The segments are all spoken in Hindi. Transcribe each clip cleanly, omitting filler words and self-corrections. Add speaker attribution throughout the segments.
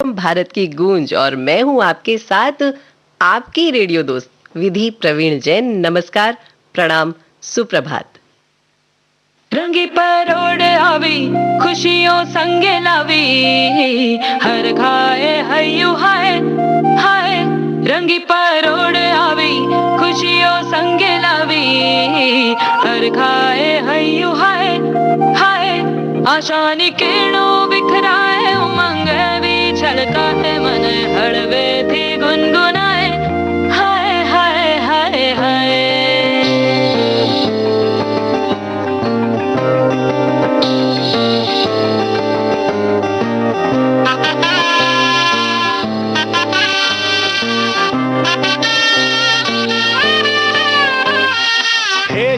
Speaker 1: भारत की गूंज और मैं हूं आपके साथ आपकी रेडियो दोस्त विधि प्रवीण जैन। नमस्कार, प्रणाम, सुप्रभात।
Speaker 2: रंगी परोड़ आवी खुशियों संगे लावी, हर खाए हयू हाय हाय। रंगी परोड़ आवी खुशियों संगे लावी, हर खाए हयू हाय हाय। आशानी किरणों बिखराए, उमंग भी छलकाए, मन हड़वे थी गुनगुनाए, हाय हाय हाय हाय।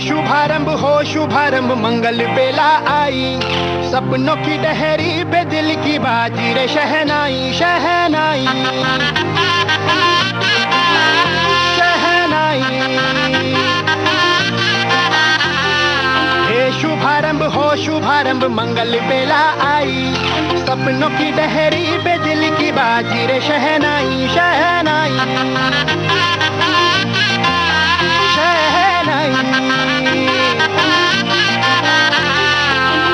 Speaker 3: शुभारंभ हो शुभारंभ, मंगल बेला आई, सपनों की डहरी पे दिल की बाजी रे शहनाई शहनाई शहनाई। हे शुभारंभ हो शुभारंभ, मंगल बेला आई, सपनों की डहरी पे दिल की बाजी रे शहनाई शहनाई।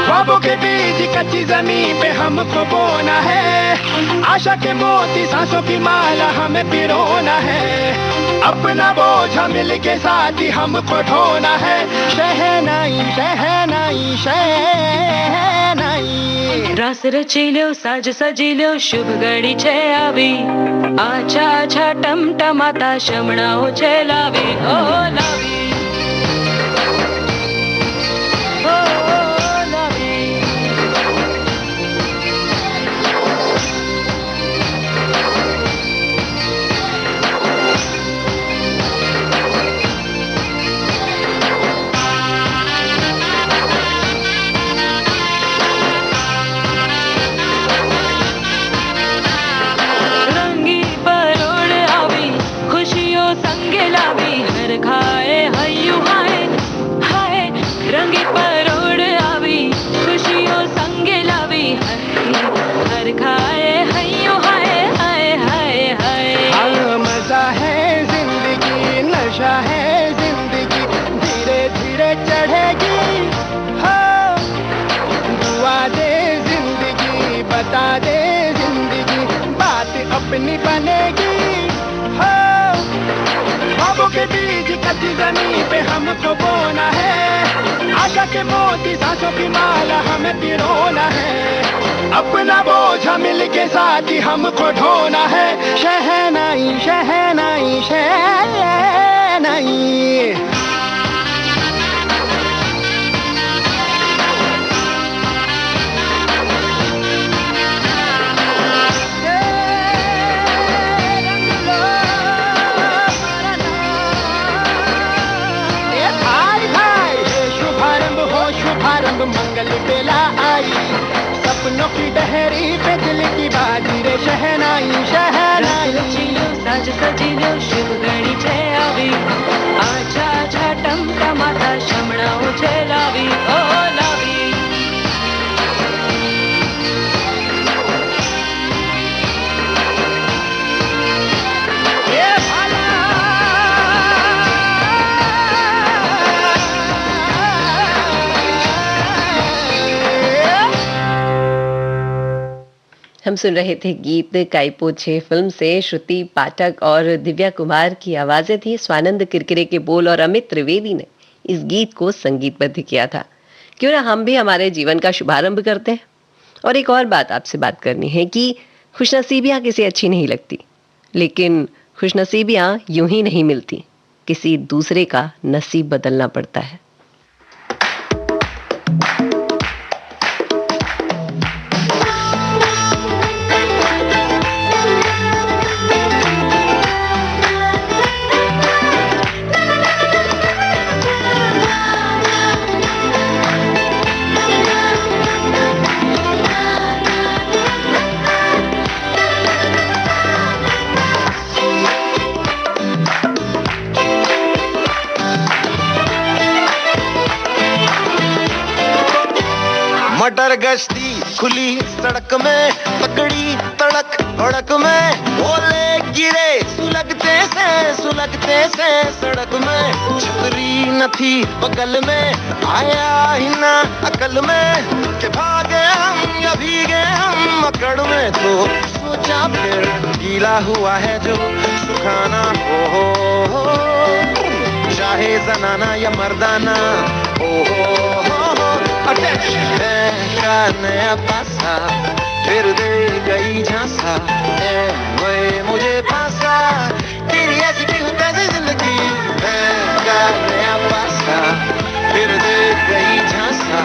Speaker 3: ख्वाबों के बीज कच्ची जमीन पे हमको बोना है, आशा के मोती सांसों की माला हमें पिरोना है, अपना बोझ मिल के साथ ही हमको ढोना है, शहनाई शहनाई शहनाई।
Speaker 2: रास रचीलो साज सजीलो, शुभ घड़ी छे आवी, आछा आछा टमटमाता शमणाओ छे लावी, ओ लावी खाए हयू हाय हाय। रंगी परोड़ आवी खुशियों संगे लावी, हर खाए हयू हाय हाय हाय हाय।
Speaker 3: मजा है जिंदगी, नशा है जिंदगी, धीरे धीरे चढ़ेगी हो। दुआ दे जिंदगी, बता दे जिंदगी, बात अपनी बनेगी हो। ख्वाबों के बीज कच्ची जमीन पे हमको बोना है, आशा के मोती सांसों की माला हमें पिरोना है, अपना बोझ मिल के साथ ही हमको ढोना है, शहनाई शहनाई शहनाई। मंगल बेला आई, सपनों की डहरी पे दिल की बाजी रे शहनाई शहनाई।
Speaker 2: साज सजीलो शुभ घड़ी छे आवी, आछा आछा टमटमाता शमणाओ छे लावी, ओ लावी।
Speaker 1: हम सुन रहे थे गीत काई पोछे फिल्म से। श्रुति पाठक और दिव्या कुमार की आवाजें थी, स्वानंद किरकिरे के बोल और अमित त्रिवेदी ने इस गीत को संगीतबद्ध किया था। क्यों ना हम भी हमारे जीवन का शुभारंभ करते हैं। और एक और बात आपसे बात करनी है कि खुशनसीबियां किसी अच्छी नहीं लगती, लेकिन खुशनसीबियां यूं ही नहीं मिलती, किसी दूसरे का नसीब बदलना पड़ता है।
Speaker 4: मटर गश्ती खुली सड़क में, तगड़ी तड़क
Speaker 3: भड़क में ओले गिरे सुलगते से सड़क में छतरी न थी बगल में आया ही ना अकल में कि भागे हम या भीगे हम मकड़ में तो सोचा फिर गीला हुआ है जो सुखाना हो चाहे जनाना या मर्दाना हो अटैच का नया पासा फिर दे गई झांसा वही मुझे फांसा तेरी ऐसी क्यों कैसी जिंदगी का नया पासा फिर दे गई झांसा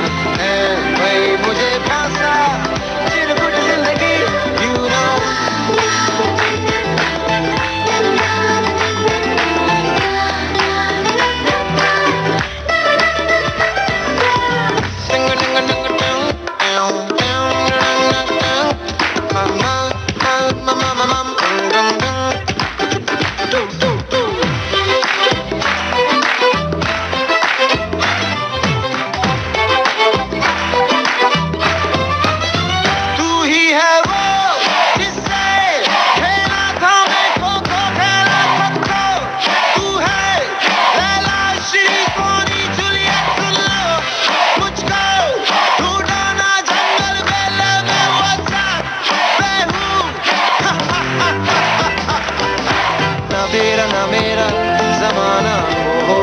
Speaker 3: वही मुझे फांसा चिरकुट जिंदगी you know मेरा जमाना हो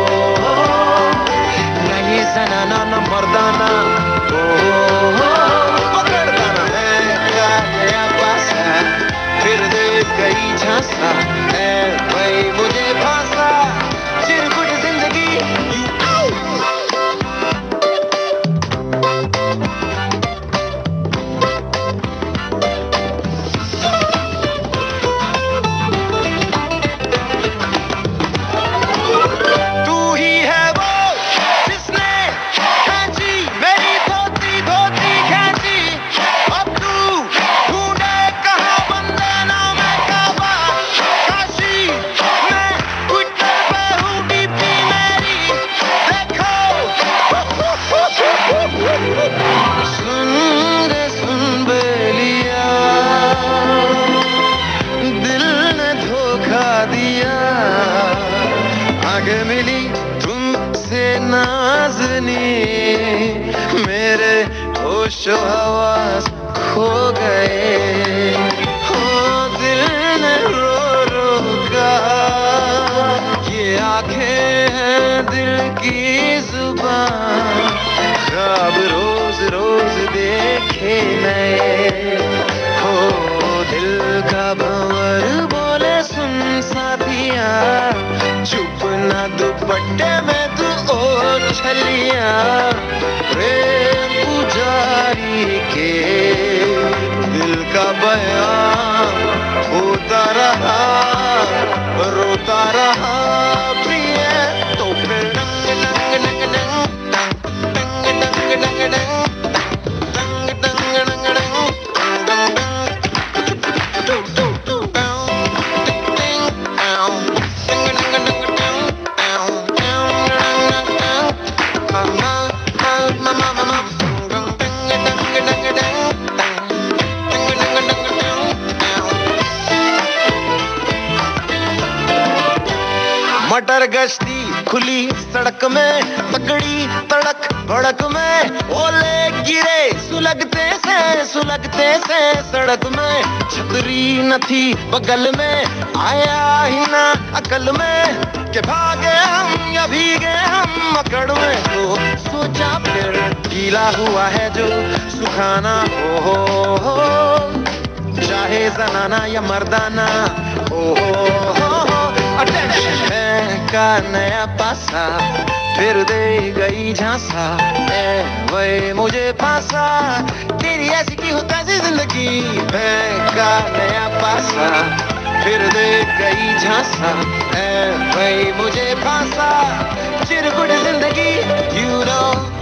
Speaker 3: नहीं सनाना न मर्दाना हो पकड़ना है क्या नया पासा फिर दे गई झांसा है वही मुझे फांसा चिरकुट जिंदगी आगे मिली तुमसे नाज़नी मेरे होश हवास खो गए हो दिल ने रो रो कहा ये आंखें हैं दिल की जुबान ख्वाब रोज रोज देखे नए हो दिल का भंवर बोले सुन साथिया चुप ना दुपट्टे में तू ओ छलिया प्रेम पुजारी के दिल का बयान होता रहा रोता रहा प्रिय तो फिर डंग डंग डंग डंग डंग डंग डंग डंग डंग डंग डंग मटर गश्ती खुली सड़क में तगड़ी तड़क भड़क में ओले गिरे सुलगते से सड़क में छतरी न थी बगल में आया ही ना अकल में कि भागे हम या भीगे हम मकड़ में तो सोचा फिर गीला हुआ है जो सुखाना हो चाहे जनाना या मर्दाना हो का नया पासा फिर दे गई झांसा वही मुझे फांसा तेरी ऐसी की हो कैसी जिंदगी का नया पासा फिर दे गई झांसा वही मुझे फांसा चिरकुट जिंदगी you know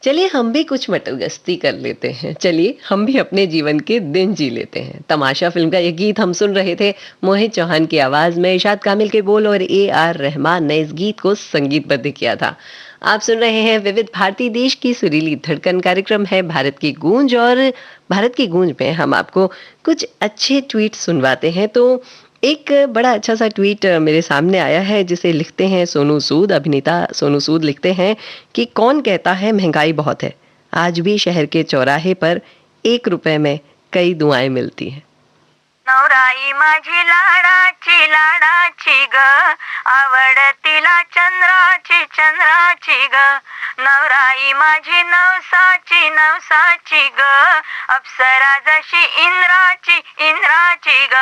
Speaker 1: चलिए हम भी कुछ मटगस्ती कर लेते हैं। चलिए हम भी अपने जीवन के दिन जी लेते हैं। तमाशा फ़िल्म का ये गीत हम सुन रहे थे मोहित चौहान की आवाज़ में, इरशाद कामिल के बोल और ए.आर. रहमान ने इस गीत को संगीतबद्ध किया था। आप सुन रहे हैं विविध भारती, देश की सुरीली धड़कन। कार्यक्रम है भारत की गूंज और भारत की गूंज में हम आपको कुछ अच्छे ट्वीट सुनवाते हैं। तो एक बड़ा अच्छा सा ट्वीट मेरे सामने आया है जिसे लिखते हैं सोनू सूद। अभिनेता सोनू सूद लिखते हैं कि कौन कहता है महंगाई बहुत है, आज भी शहर के चौराहे पर 1 रुपए में कई दुआएं मिलती हैं।
Speaker 4: नवराई माझी लाडाची ग, आवडतीला चंद्राची ग, नवराई माझी नवसाची ग, अप्सरा जशी इंद्राची ग,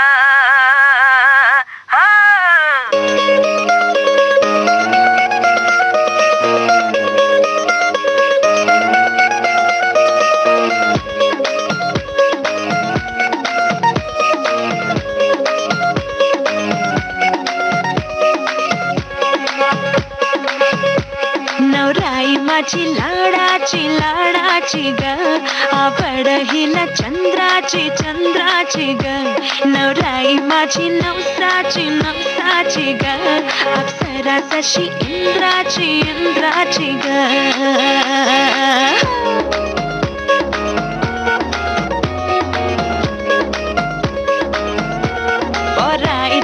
Speaker 2: नवराई माझी लाडाची ग, आवड हिला चंद्राची ग, नवराई माझी नवसाची ग, अप्सरा जशी इंद्राची ग.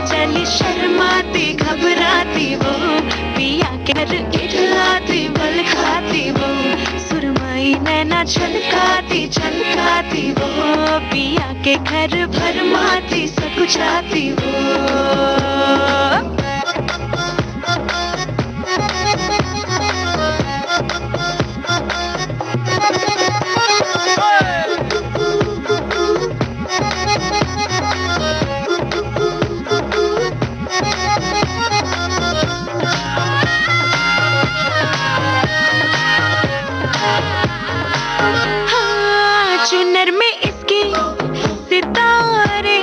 Speaker 2: चली शर्माती घबराती वो, पिया के घर इठलाती बल खाती वो, सुरमई नैना छलकाती वो, पिया के घर भरमाती सकुचाती वो. चुनर में इसकी सितारे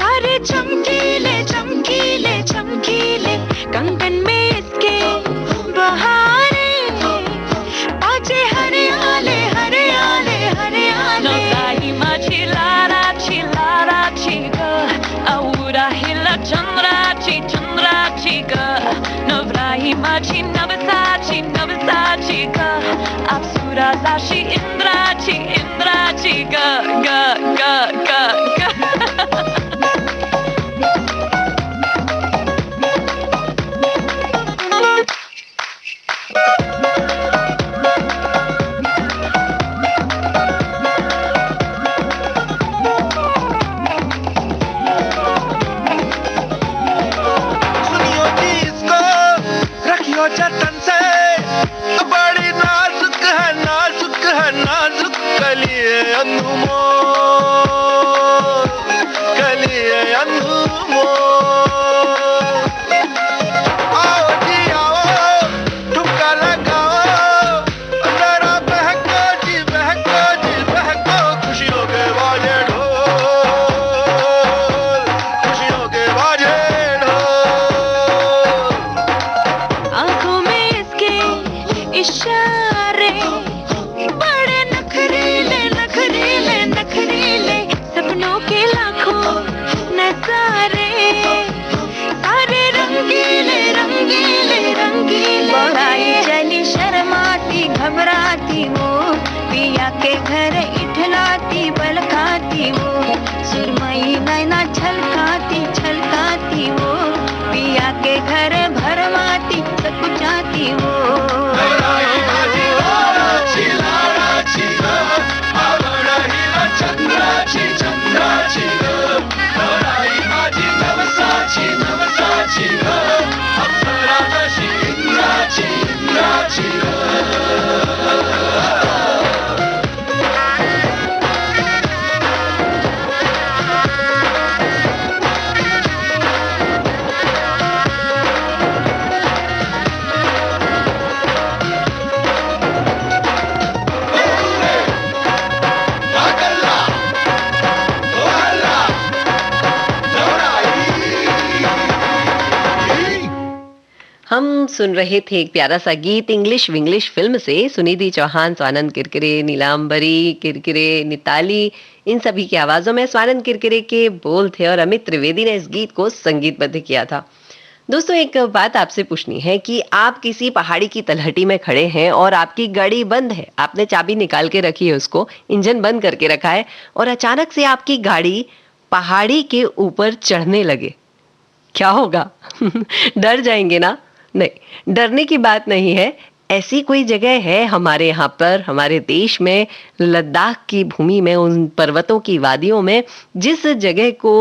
Speaker 2: सारे चमकीले, कंगन में इसके बहारे, बाजे हरियाले. नवराई माझी लाडाची ग, औरा हिला चंद्राची ग, नवराई माझी नवसाची ग, अप्सरा जशी इंद्राची ग.
Speaker 3: सुनियो जी इसको, रखियो जतन से, बड़ी नाजुक है कलिए अनमोल. आओ जी आओ, ठुमका लगाओ, जरा बहको, खुशियों के बाजे ढोल.
Speaker 2: आंखों में इसके इशारे, बड़े नखरीले, सपनों के लाखों नजारे, सारे रंगीले. बड़ाई चली शर्माती घबराती वो, पिया के घर इठलाती बल खाती वो, सुरमई नैना छलकाती वो, पिया के घर भरमाती सकुचाती वो.
Speaker 1: हम सुन रहे थे एक प्यारा सा गीत इंग्लिश विंग्लिश फिल्म से। सुनिधि चौहान, स्वानंद किरकिरे, नीलांबरी किरकिरे, निताली, इन सभी की आवाजों में स्वानंद किरकिरे के बोल थे और अमित त्रिवेदी ने इस गीत को संगीतबद्ध किया था। दोस्तों, एक बात आपसे पूछनी है कि आप किसी पहाड़ी की तलहटी में खड़े हैं और आपकी गाड़ी बंद है, आपने चाबी निकाल के रखी है, उसको इंजन बंद करके रखा है और अचानक से आपकी गाड़ी पहाड़ी के ऊपर चढ़ने लगे, क्या होगा? डर जाएंगे ना? नहीं, डरने की बात नहीं है। ऐसी कोई जगह है हमारे यहाँ पर, हमारे देश में, लद्दाख की भूमि में, उन पर्वतों की वादियों में, जिस जगह को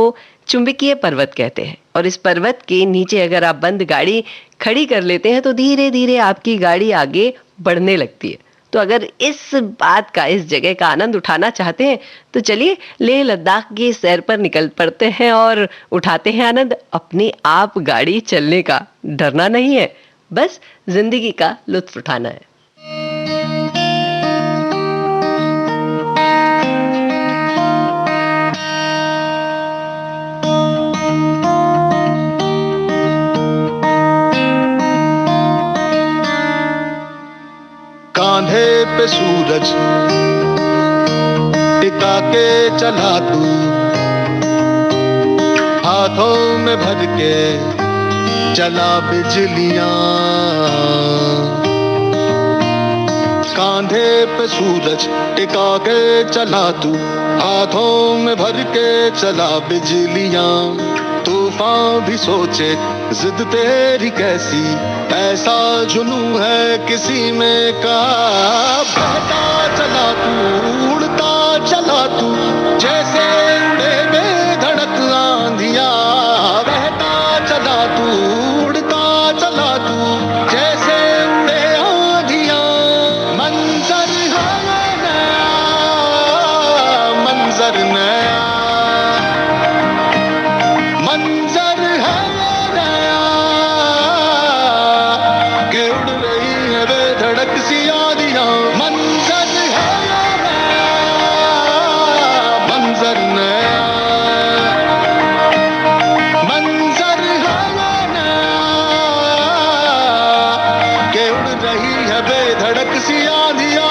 Speaker 1: चुंबकीय पर्वत कहते हैं। और इस पर्वत के नीचे अगर आप बंद गाड़ी खड़ी कर लेते हैं तो धीरे धीरे आपकी गाड़ी आगे बढ़ने लगती है। तो अगर इस बात का, इस जगह का आनंद उठाना चाहते हैं तो चलिए लेह लद्दाख की सैर पर निकल पड़ते हैं और उठाते हैं आनंद अपने आप गाड़ी चलने का। डरना नहीं है, बस जिंदगी का लुत्फ उठाना है।
Speaker 3: कांधे पे सूरज टिका के चला तू, हाथों में भर के चला बिजलियां। कांधे पे सूरज टिका के चला तू, हाथों में भर के चला बिजलियां। तूफान भी सोचे जिद तेरी कैसी, ऐसा जुनू है किसी में का। बहता चला तू, उड़ता चला तू, जैसे उड़े बेधड़क आंधियां। बहता चला तू, उड़ता चला तू, जैसे उड़े आंधियां। मंजर है नया, मंजर नया, मंजर है नया, के उड़ रही है बेधड़क सी आंधियां। मंजर है नया, मंजर नया, मंजर है नया, के उड़ रही है बेधड़क सी आंधियां।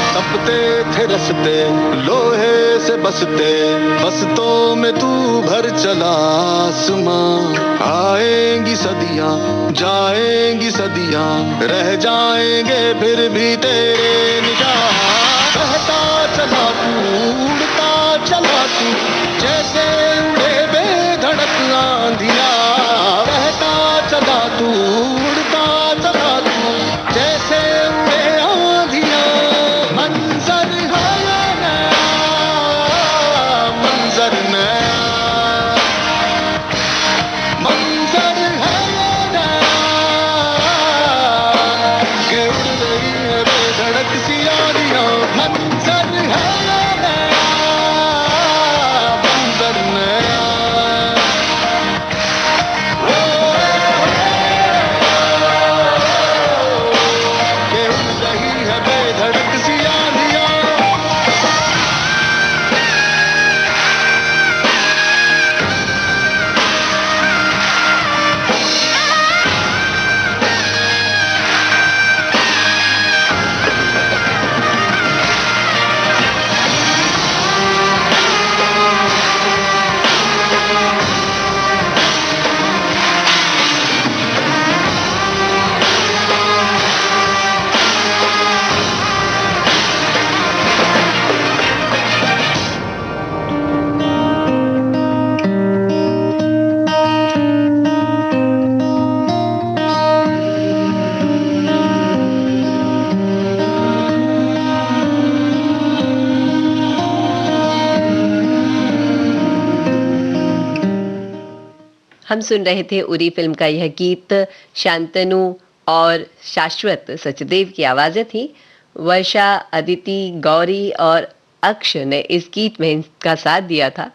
Speaker 3: तपते थे रस्ते लोहे से बसते, बसतों में तू भर चला आसमां। आएंगी सदियां, जाएंगी सदियां, रह जाएंगे फिर भी तेरे निगाह। बहता चला तू, उड़ता चला तू, जैसे उड़े बेधड़क आंधियां। बहता चला तू, उड़ता चला तू, जैसे उड़े आंधियां। मंजर है नया, मंजर नया, मंजर है नया, के उड़ रही है बेधड़क सी आंधियां। मंजर है नया, मंजर
Speaker 1: हम सुन रहे थे उरी फिल्म का यह गीत। शांतनु और शाश्वत सचदेव की आवाजें थी। वर्षा, अदिति, गौरी और अक्ष ने इस गीत में इनका साथ दिया था।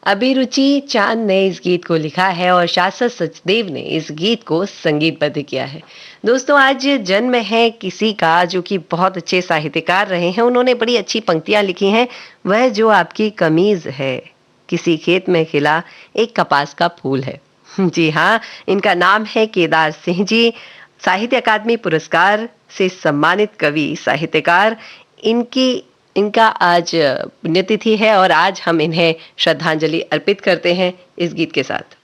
Speaker 1: अभिरुचि चांद ने इस गीत को लिखा है और शाश्वत सचदेव ने इस गीत को संगीतबद्ध किया है। दोस्तों, आज जन्म है किसी का जो कि बहुत अच्छे साहित्यकार रहे हैं। उन्होंने बड़ी अच्छी पंक्तियां लिखी हैं। वह जो आपकी कमीज है, किसी खेत में खिला एक कपास का फूल है। जी हाँ, इनका नाम है केदार सिंह जी। साहित्य अकादमी पुरस्कार से सम्मानित कवि, साहित्यकार। इनका आज पुण्यतिथि है और आज हम इन्हें श्रद्धांजलि अर्पित करते हैं इस गीत के साथ।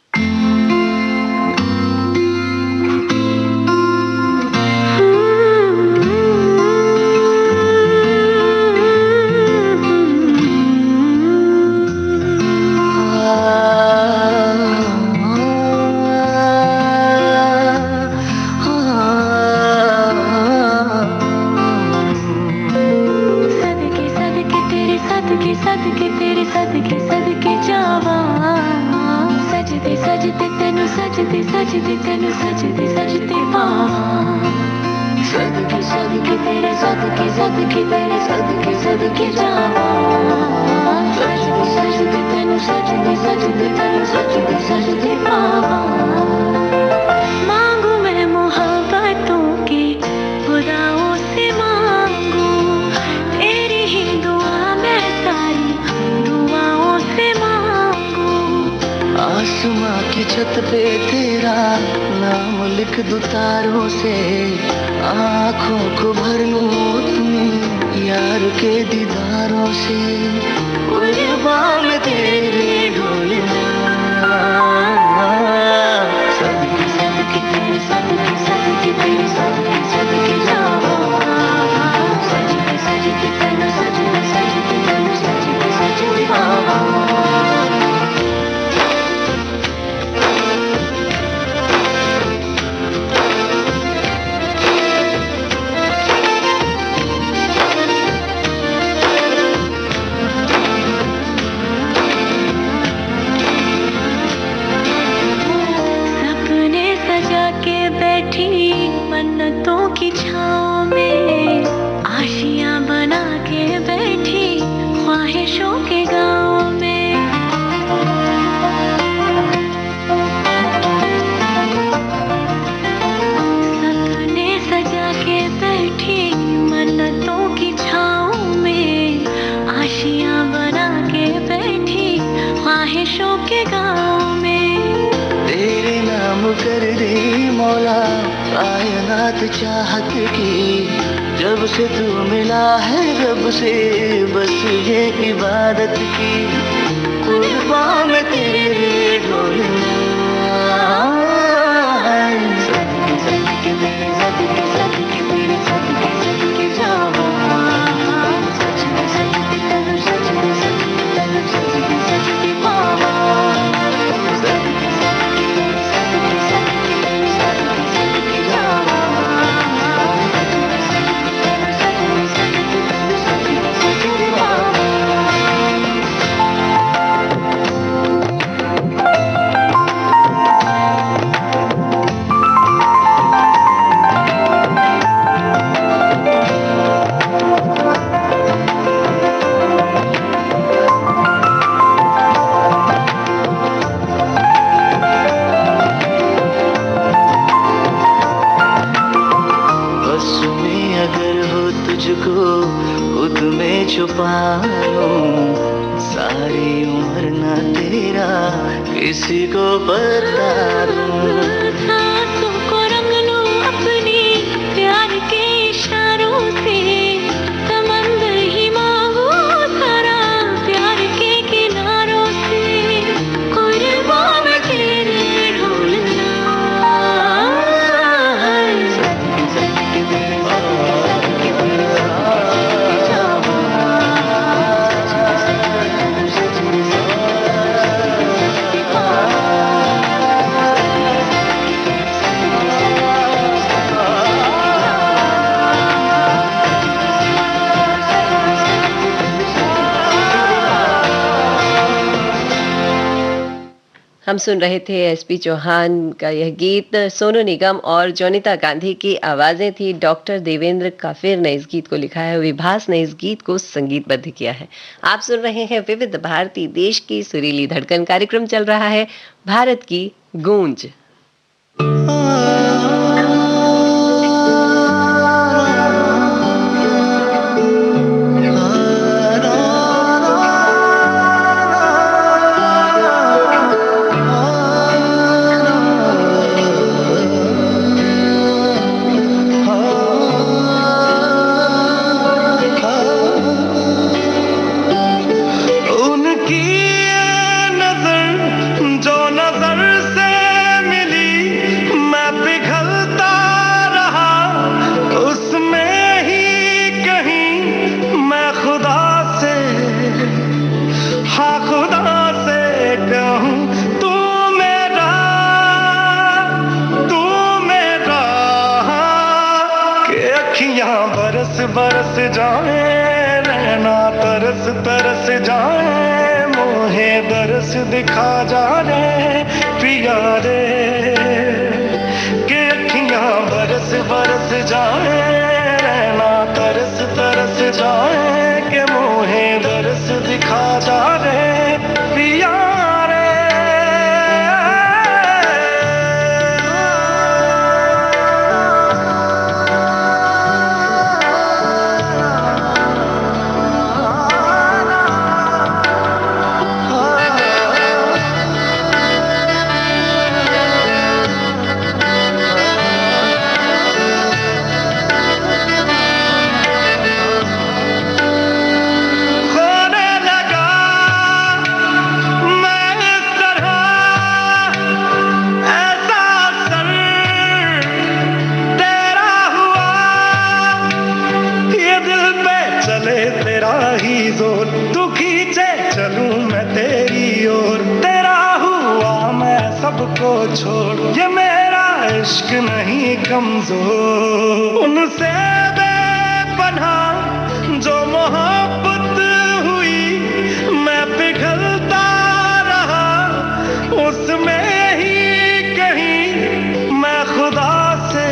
Speaker 2: मांगू मैं मोहब्बतों की खुदाओं से मांगू, तेरी ही दुआ मैं सारी दुआओं से मांगू।
Speaker 3: आसमां की छत पे तेरा नाम लिख दूं तारों से, आँखों को भर लूं अपने यार के दीदारों से। कुर्बान में तेरे ढोलना, सदके सदके तेरे सदके सदके तेरे सदके सदके जावा, सजदे सजदे तेरे सजदे सजदे तेरे सजदे सजदे बाबा।
Speaker 2: मन्नतों की छाँव में आशियाँ बना के बैठी ख्वाहिशों के गाँव में। सपने सजा के बैठी मन्नतों की छाँव में आशियाँ बना के बैठी ख्वाहिशों के गाँव में।
Speaker 3: तेरे नाम कर दे मौला कायनात चाहत की, जब से तू मिला है रब से बस ये इबादत की। कुर्बान में तेरे ढोलना, सदके सदके तेरे सदके सदके तेरे सदके सदके जावा, सजदे सजदे तेरे सजदे सजदे तेरे सजदे सजदे बाबा। सदके सदके तेरे सदके सदके तेरे सदके सदके जावा, सजदे सजदे तेरे सजदे सजदे तेरे सजदे सजदे बाबा। खुद में छुपा लूं सारी उम्र ना तेरा किसी को बताऊं।
Speaker 2: सांसों को रंग लूं अपनी प्यार के इशारों से, समंदर ही मांगू सारा प्यार के किनारों से। कुर्बान तेरे ढोलना, सदके सदके तेरे सदके तेरे सदके जावा, सजदे सजदे तेरे सजदे सजदे बाबा।
Speaker 1: हम सुन रहे थे एसपी चौहान का यह गीत। सोनू निगम और जोनिता गांधी की आवाजें थी। डॉक्टर देवेंद्र काफिर ने इस गीत को लिखा है, विभास ने इस गीत को संगीतबद्ध किया है। आप सुन रहे हैं विविध भारती, देश की सुरीली धड़कन। कार्यक्रम चल रहा है भारत की गूंज।
Speaker 5: बरस जाए रहना तरस तरस जाए, मोहे दरस दिखा जाने पिया रे, के अखियां बरस बरस जाए रहना तरस तरस जाए, के मोहे दरस दिखा जाने पिया रे। सबको छोड़ ये मेरा इश्क नहीं कमजोर, उनसे बेपनाह जो मोहब्बत हुई मैं पिघलता रहा, उसमें ही कहीं मैं खुदा से,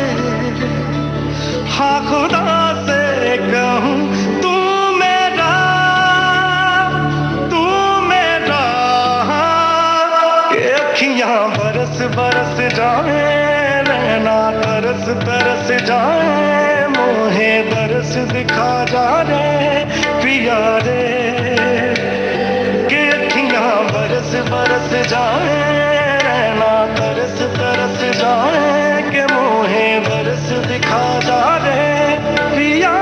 Speaker 5: हाँ खुदा से कहूँ तू मेरा के अखियां बरस बरस जाए रहना तरस तरस जाए, मोहे दरस दिखा जाने पिया रे, के अखियां बरस बरस जाए रहना तरस तरस जाए, के मोहे दरस दिखा जाने पिया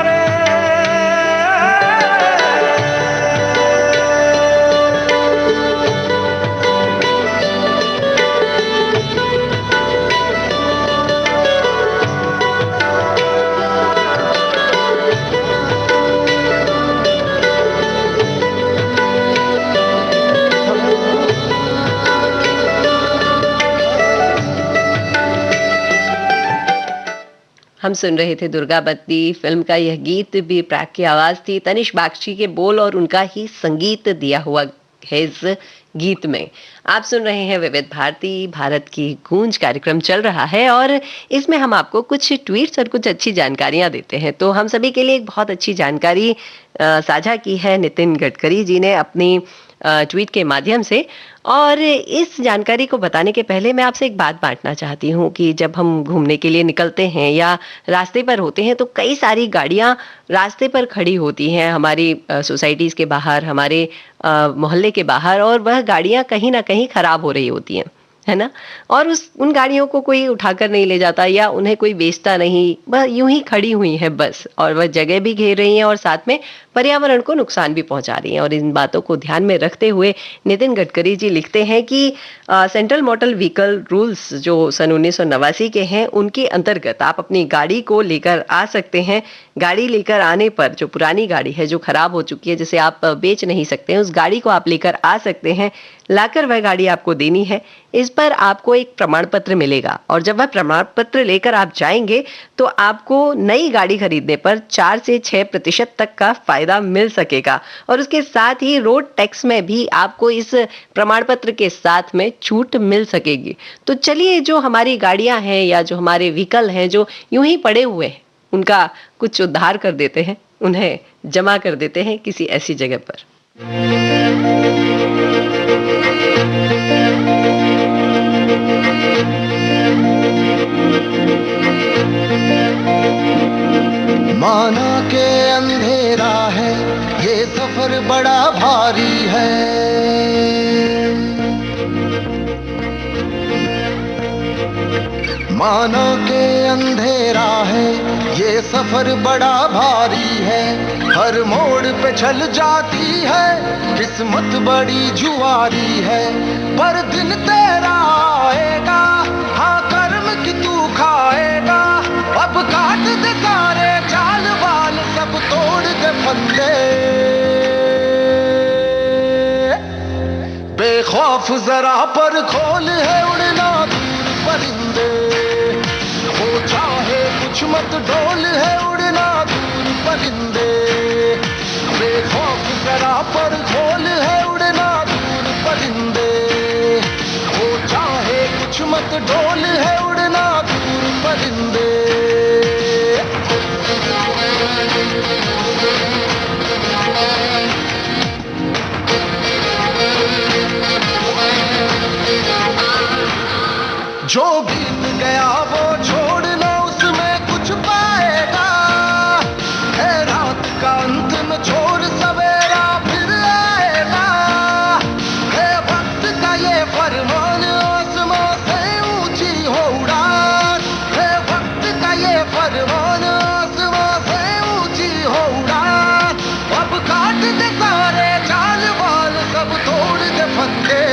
Speaker 5: रे।
Speaker 1: हम सुन रहे थे दुर्गावती फिल्म का यह गीत। बी प्राक की आवाज थी, तनिष बागची के बोल और उनका ही संगीत दिया हुआ है इस गीत में। आप सुन रहे हैं विविध भारती, भारत की गूंज कार्यक्रम चल रहा है और इसमें हम आपको कुछ ट्वीट्स और कुछ अच्छी जानकारियां देते हैं। तो हम सभी के लिए एक बहुत अच्छी जानकारी साझा की है नितिन गडकरी जी ने अपनी ट्वीट के माध्यम से। और इस जानकारी को बताने के पहले मैं आपसे एक बात बांटना चाहती हूँ कि जब हम घूमने के लिए निकलते हैं या रास्ते पर होते हैं तो कई सारी गाड़ियाँ रास्ते पर खड़ी होती हैं हमारी सोसाइटीज़ के बाहर, हमारे मोहल्ले के बाहर, और वह गाड़ियाँ कहीं ना कहीं खराब हो रही होती हैं, है ना। और उन गाड़ियों को कोई उठाकर नहीं ले जाता या उन्हें कोई बेचता नहीं, वह यूं ही खड़ी हुई हैं बस, और वह जगह भी घेर रही हैं और साथ में पर्यावरण को नुकसान भी पहुंचा रही हैं। और इन बातों को ध्यान में रखते हुए नितिन गडकरी जी लिखते हैं कि सेंट्रल मोटर व्हीकल रूल्स जो सन 1989 के हैं, उनके अंतर्गत आप अपनी गाड़ी को लेकर आ सकते हैं। गाड़ी लेकर आने पर जो पुरानी गाड़ी है जो खराब हो चुकी है, जिसे आप बेच नहीं सकते हैं, उस गाड़ी को आप लेकर आ सकते हैं, लाकर वह गाड़ी आपको देनी है। इस पर आपको एक प्रमाण पत्र मिलेगा और जब वह प्रमाण पत्र लेकर आप जाएंगे तो आपको नई गाड़ी खरीदने पर 4 से 6% तक का फायदा मिल सकेगा और उसके साथ ही रोड टैक्स में भी आपको इस प्रमाण पत्र के साथ में छूट मिल सकेगी। तो चलिए, जो हमारी गाड़ियां हैं या जो हमारे व्हीकल हैं जो यूं ही पड़े हुए हैं, उनका कुछ उद्धार कर देते हैं, उन्हें जमा कर देते हैं किसी ऐसी जगह पर।
Speaker 3: माना के अंधेरा है, ये सफर बड़ा भारी है। माना के अंधेरा है, ये सफर बड़ा भारी है। हर मोड़ पे चल जाती है, किस्मत बड़ी जुआरी है। पर दिन तेरा आएगा, हाँ कर्म की तू खाएगा। अब काट दे सारे चाल बाल, सब तोड़ दे फंदे। बेखौफ जरा पर खोल है उड़ना दूर परिंदे। वो चाहे कुछ मत डोल है उड़ना दूर परिंदे। बेखौफ जरा पर खोल है उड़ना दूर परिंदे। वो चाहे कुछ मत डोल है उड़ना दूर परिंदे। जो बीत गया वो छोड़ना, उसमें कुछ पाएगा। है रात का अंत में छोड़ सवेरा फिर आएगा। है वक्त का ये फरमान, आसमां से ऊंची हो उड़ान। है वक्त का ये फरमान, आसमां से ऊंची हो उड़ान। अब काट दे सारे चाल बाल, सब तोड़ दे फंदे।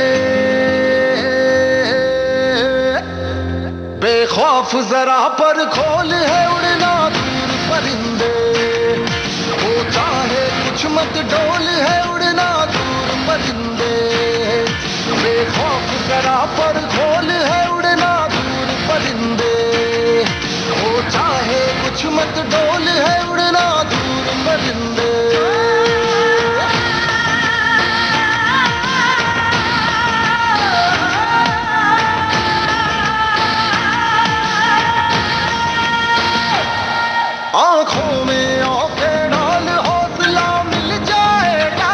Speaker 3: बेखौफ जरा पर खोल है उड़ना दूर परिंदे। वो चाहे कुछ मत डोल है उड़ना दूर परिंदे। बेखौफ जरा पर खोल है उड़ना दूर परिंदे। वो चाहे कुछ मत डोल है उड़ना दूर परिंदे। आंखों में आंखें डाल, हौसला मिल जाएगा।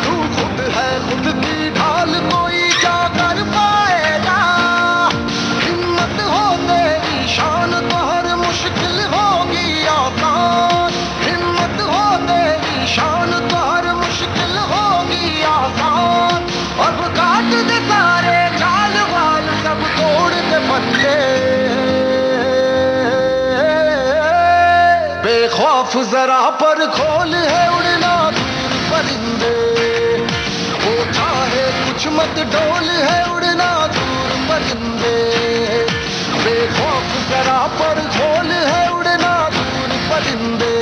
Speaker 3: तू खुद है खुद की ढाल, कोई क्या कर पाएगा। हिम्मत हो तेरी शान, तो हर मुश्किल होगी आसान। हिम्मत हो तेरी शान, तो हर मुश्किल होगी आसान। अब काट दे सारे चाल बाल, सब तोड़ दे फंदे। बेखौफ जरा पर खोल है उड़ना दूर परिंदे। वो चाहे कुछ मत डोल है उड़ना दूर परिंदे। बेखौफ जरा पर खोल है उड़ना दूर परिंदे।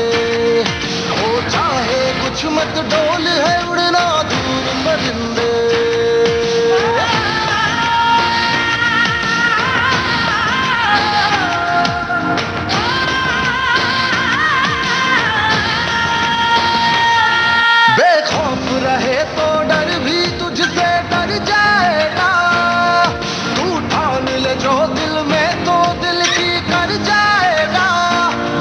Speaker 3: वो चाहे कुछ मत डोल है उड़ना दूर परिंदे। बेखौफ रहे तो डर भी तुझसे डर जाएगा। तू ठान ले जो दिल में, तो दिल की कर जाएगा।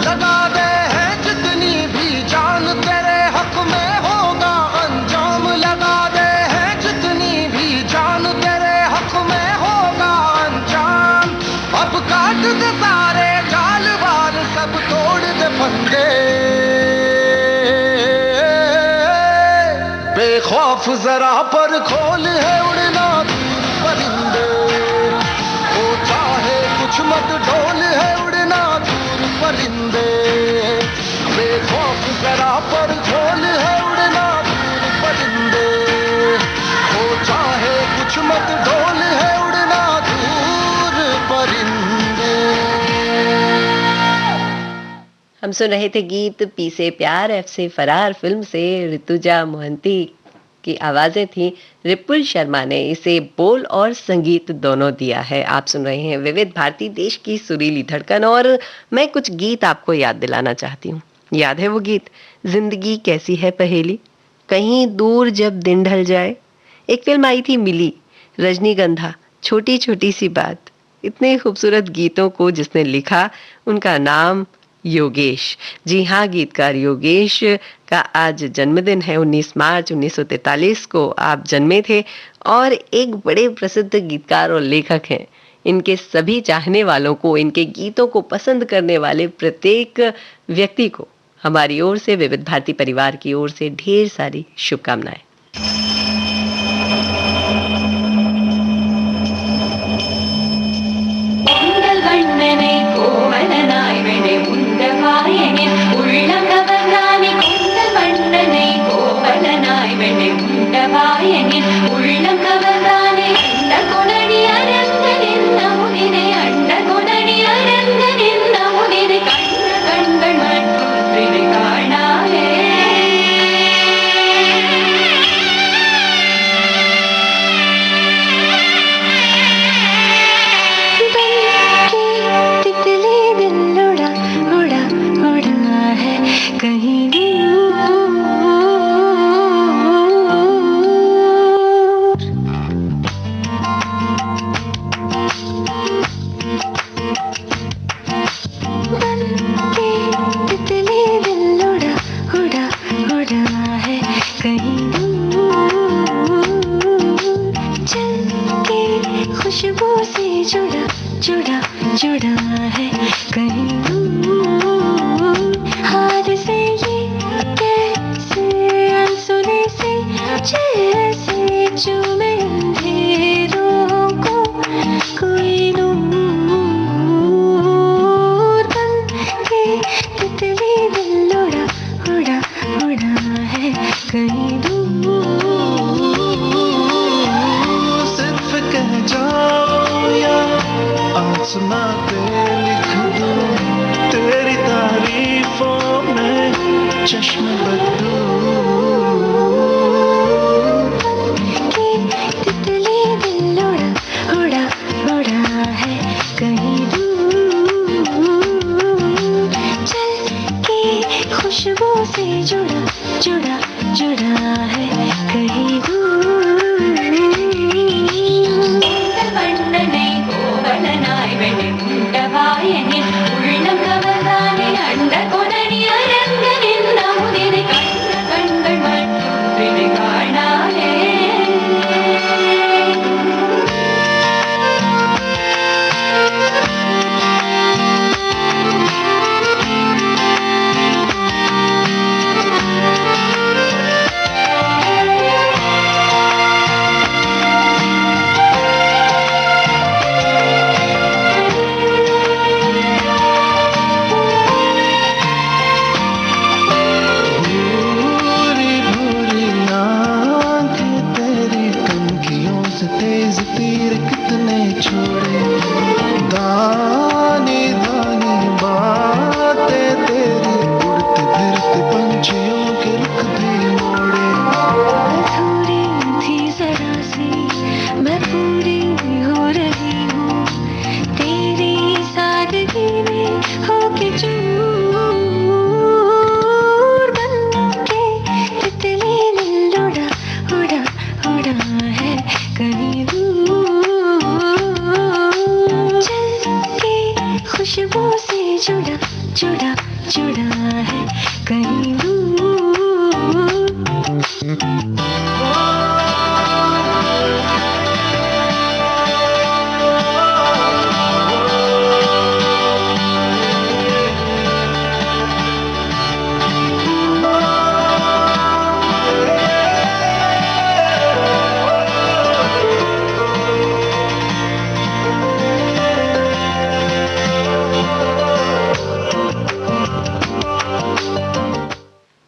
Speaker 3: लगा दे है जितनी भी जान, तेरे हक में होगा अंजाम। लगा दे है जितनी भी जान, तेरे हक में होगा अंजाम। अब काट दे सारे जाल बाल, सब तोड़ दे फंदे। बेखौफ जरा पर खोल है उड़ना दूर परिंदे। वो चाहे कुछ मत डोल है उड़ना दूर परिंदे। बेखौफ जरा पर खोल है उड़ना दूर परिंदे। वो चाहे कुछ मत डोल है उड़ना दूर परिंदे।
Speaker 1: हम सुन रहे थे गीत पी से प्यार, एफ से फरार फिल्म से ऋतुजा मोहंती की आवाजें थी, रिपुल शर्मा ने इसे बोल और संगीत दोनों दिया है। आप सुन रहे हैं विविध भारती, देश की सुरीली धड़कन, और मैं कुछ गीत आपको याद दिलाना चाहती हूँ। याद है वो गीत, जिंदगी कैसी है पहेली, कहीं दूर जब दिन ढल जाए। एक फिल्म आई थी मिली, रजनीगंधा, छोटी छोटी सी बात। इतने खूबसूरत गीतों को जिसने लिखा, उनका नाम योगेश। जी हाँ, गीतकार योगेश का आज जन्मदिन है। 19 मार्च 1943 को आप जन्मे थे और एक बड़े प्रसिद्ध गीतकार और लेखक हैं। इनके सभी चाहने वालों को, इनके गीतों को पसंद करने वाले प्रत्येक व्यक्ति को हमारी ओर से, विविध भारती परिवार की ओर से ढेर सारी शुभकामनाएं।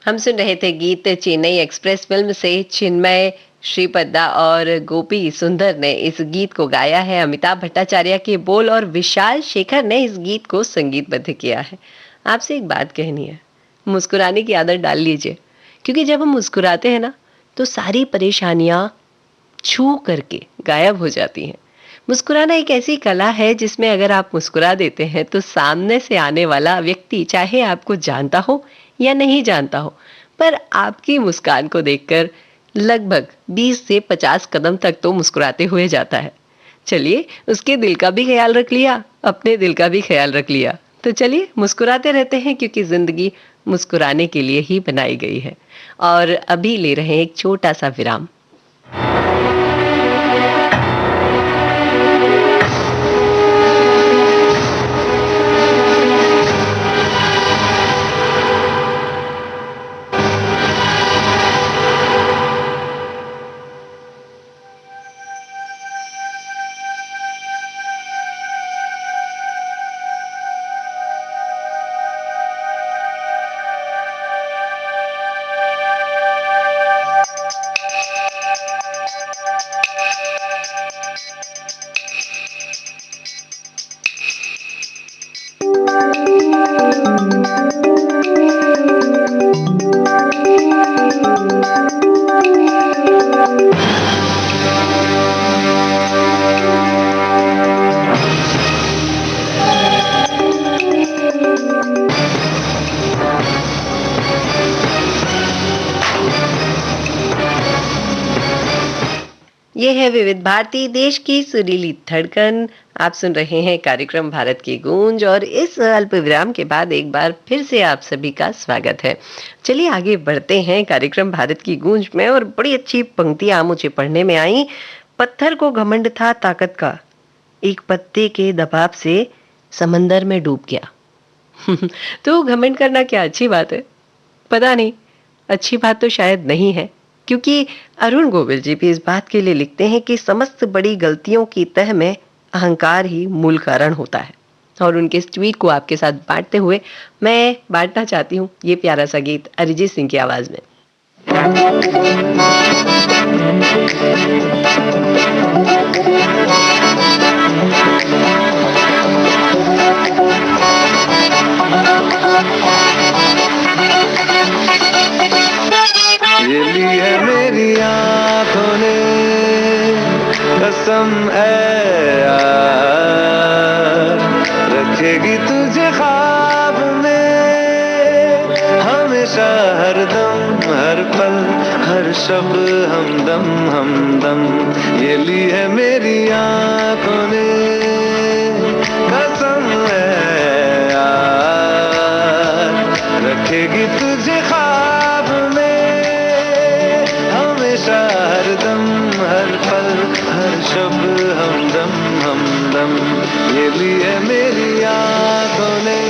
Speaker 1: हम सुन रहे थे गीत चेन्नई एक्सप्रेस फिल्म से। चिन्मय श्रीपद्दा और गोपी सुंदर ने इस गीत को गाया है। अमिताभ भट्टाचार्य के बोल और विशाल शेखर ने इस गीत को संगीतबद्ध किया है। आपसे एक बात कहनी है, मुस्कुराने की आदत डाल लीजिए, क्योंकि जब हम मुस्कुराते हैं ना, तो सारी परेशानियां छू करके गायब हो जाती हैं। मुस्कुराना एक ऐसी कला है जिसमें अगर आप मुस्कुरा देते हैं तो सामने से आने वाला व्यक्ति चाहे आपको जानता हो या नहीं जानता हो, पर आपकी मुस्कान को देखकर लगभग 20 से 50 कदम तक तो मुस्कुराते हुए जाता है। चलिए, उसके दिल का भी ख्याल रख लिया, अपने दिल का भी ख्याल रख लिया। तो चलिए मुस्कुराते रहते हैं, क्योंकि जिंदगी मुस्कुराने के लिए ही बनाई गई है। और अभी ले रहे हैं एक छोटा सा विराम। ये है विविध भारती, देश की सुरीली धड़कन। आप सुन रहे हैं कार्यक्रम भारत की गूंज, और इस अल्प विराम के बाद एक बार फिर से आप सभी का स्वागत है। चलिए आगे बढ़ते हैं कार्यक्रम भारत की गूंज में, और बड़ी अच्छी पंक्तियां मुझे पढ़ने में आई। पत्थर को घमंड था ताकत का, एक पत्ते के दबाव से समंदर में डूब गया। तो घमंड करना क्या अच्छी बात है? पता नहीं, अच्छी बात तो शायद नहीं है, क्योंकि अरुण गोविल जी भी इस बात के लिए लिखते हैं कि समस्त बड़ी गलतियों की तह में अहंकार ही मूल कारण होता है। और उनके इस ट्वीट को आपके साथ बांटते हुए मैं बांटना चाहती हूँ ये प्यारा सा गीत अरिजीत सिंह की आवाज में।
Speaker 5: ये ली है मेरी आंखों ने कसम है यार, रखेगी तुझे ख्वाब में हमेशा, हर दम हर पल हर शब हमदम हमदम। ये ली है मेरी आंखों ने कसम है यार, रखेगी तुझे ख्वाब में हमेशा, हर दम हर पल हर शब हमदम हमदम। ये ली है मेरी आंखों ने।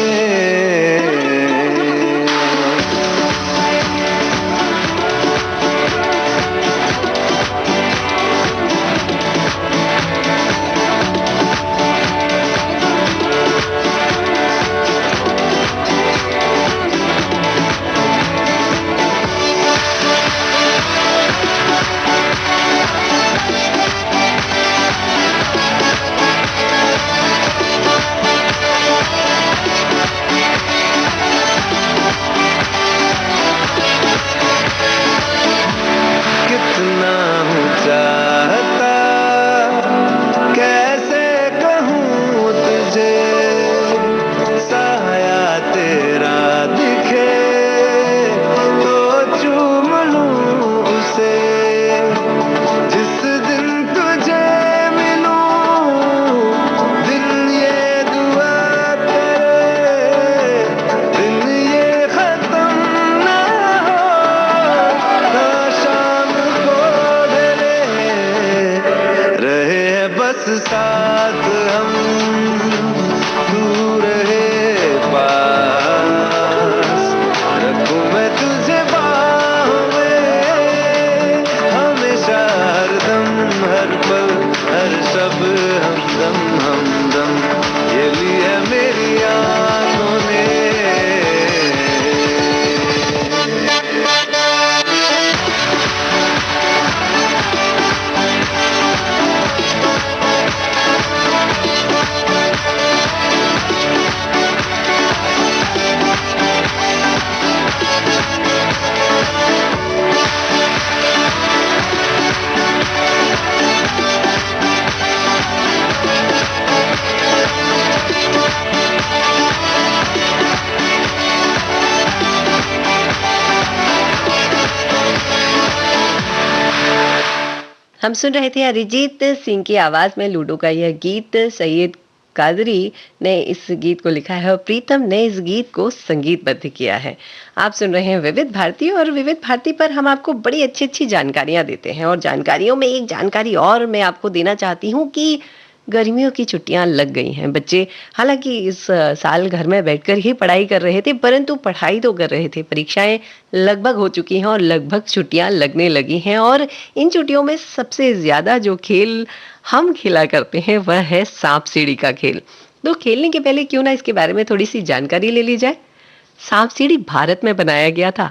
Speaker 1: हम सुन रहे थे अरिजीत सिंह की आवाज में लूडो का यह गीत। सैयद कादरी ने इस गीत को लिखा है और प्रीतम ने इस गीत को संगीतबद्ध किया है। आप सुन रहे हैं विविध भारती, और विविध भारती पर हम आपको बड़ी अच्छी अच्छी जानकारियां देते हैं, और जानकारियों में एक जानकारी और मैं आपको देना चाहती हूँ कि गर्मियों की छुट्टियां लग गई हैं। बच्चे हालांकि इस साल घर में बैठकर ही पढ़ाई कर रहे थे, परंतु पढ़ाई तो कर रहे थे, परीक्षाएं लगभग हो चुकी हैं और लगभग छुट्टियां लगने लगी हैं। और इन छुट्टियों में सबसे ज्यादा जो खेल हम खेला करते हैं वह है सांप सीढ़ी का खेल। तो खेलने के पहले क्यों ना इसके बारे में थोड़ी सी जानकारी ले ली जाए। सांप सीढ़ी भारत में बनाया गया था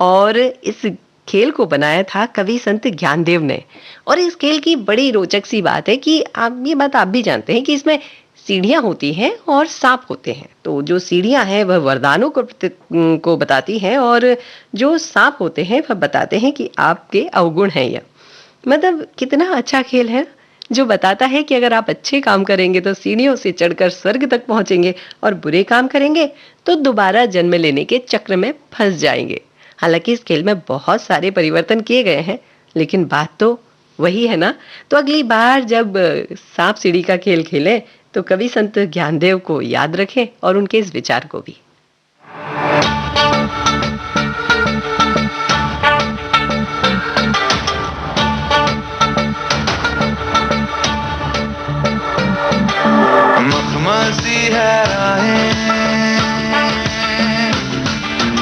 Speaker 1: और इस खेल को बनाया था कवि संत ज्ञानदेव ने। और इस खेल की बड़ी रोचक सी बात है कि आप भी जानते हैं कि इसमें सीढ़ियां होती हैं और सांप होते हैं। तो जो सीढ़ियां हैं वह वरदानों को बताती हैं, और जो सांप होते हैं वह बताते हैं कि आपके अवगुण हैं। यह मतलब कितना अच्छा खेल है, जो बताता है कि अगर आप अच्छे काम करेंगे तो सीढ़ियों से चढ़कर स्वर्ग तक पहुंचेंगे, और बुरे काम करेंगे तो दोबारा जन्म लेने के चक्र में फंस जाएंगे। हालांकि इस खेल में बहुत सारे परिवर्तन किए गए हैं, लेकिन बात तो वही है ना। तो अगली बार जब सांप सीढ़ी का खेल खेलें तो कवि संत ज्ञानदेव को याद रखें और उनके इस विचार को भी।
Speaker 5: मखमसी है राहें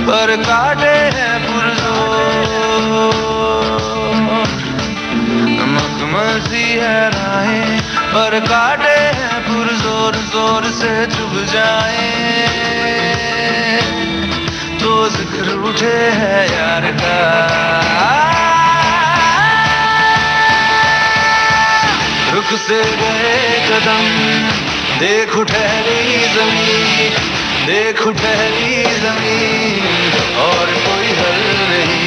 Speaker 5: पर काटे हैं पुरजोर, मखमसी है राहें पर काटे हैं पुरजोर, जोर से चुभ जाए तो जिक्र उठे है यार का। रुख से गए कदम देखो ठहरी जमीन, देखो ठहरी जमीन, और कोई हल नहीं।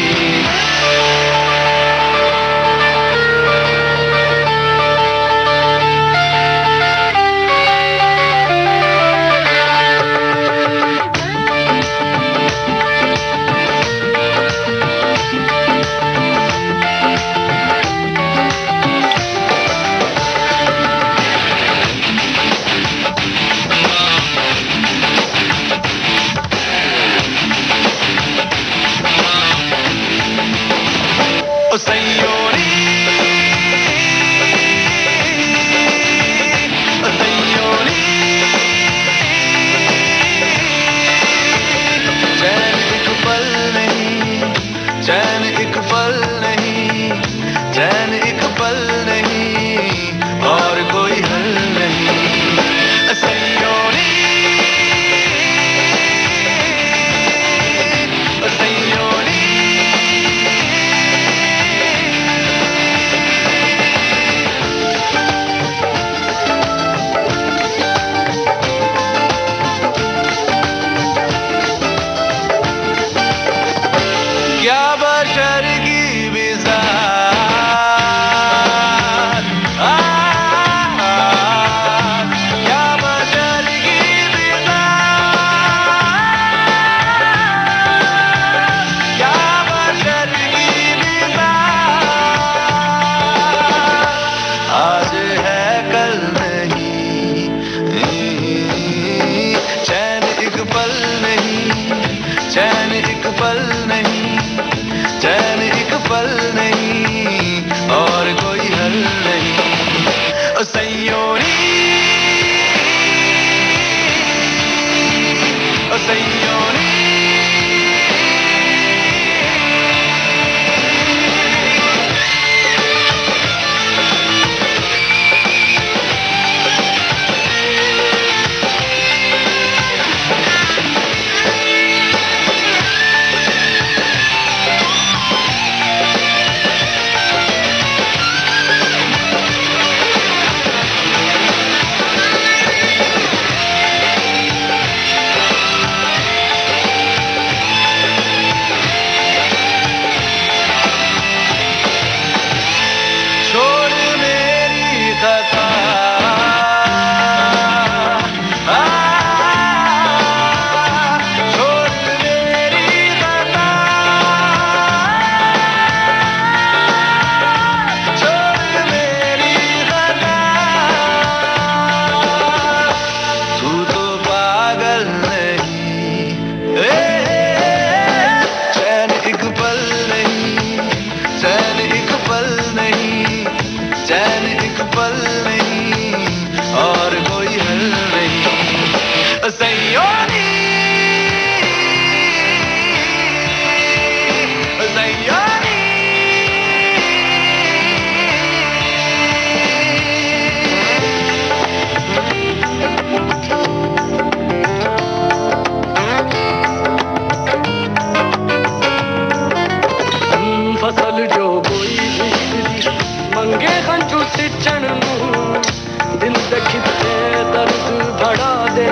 Speaker 3: दे,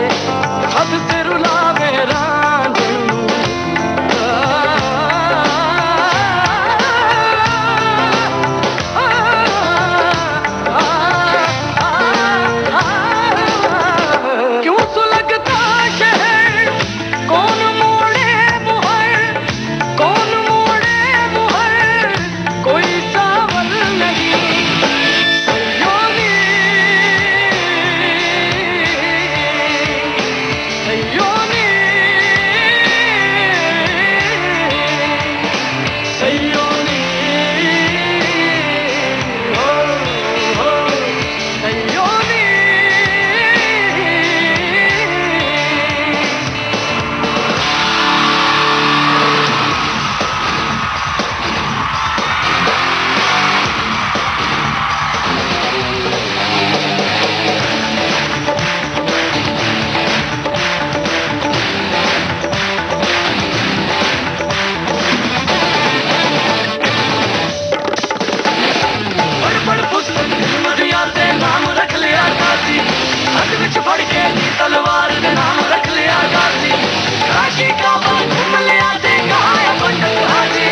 Speaker 3: हद से रुलावे रांझणू। क्यों सुलगता शहर, कौन मोड़े मुहर, कौन मोड़े मुहर, कोई सावर नहीं। सयोनी, सयोनी, सयोनी, हो सयोनी। बड़ पुस्तक मरिया ते नाम रख लिया गाजी, हद विच फड़ के तलवार दे नाम रख लिया गाजी। काशी का बाग घूम लिया ते कहा है पंडित हाजी।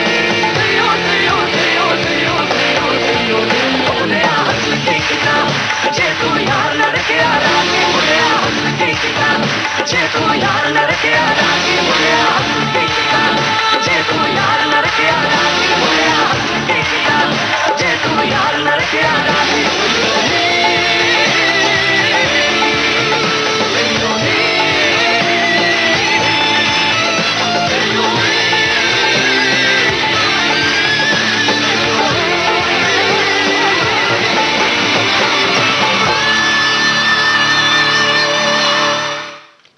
Speaker 3: सयो सयो सयो सयो सयो सयो, बोले हंस के किता, जे तू यार न रखे राजी। बोले हंस के किता, जे तू यार न रखे राजी। बोले हंस के किता, जे तू यार न रखे राजी। बोले हंस के किता, जे तू यार न रखे राजी।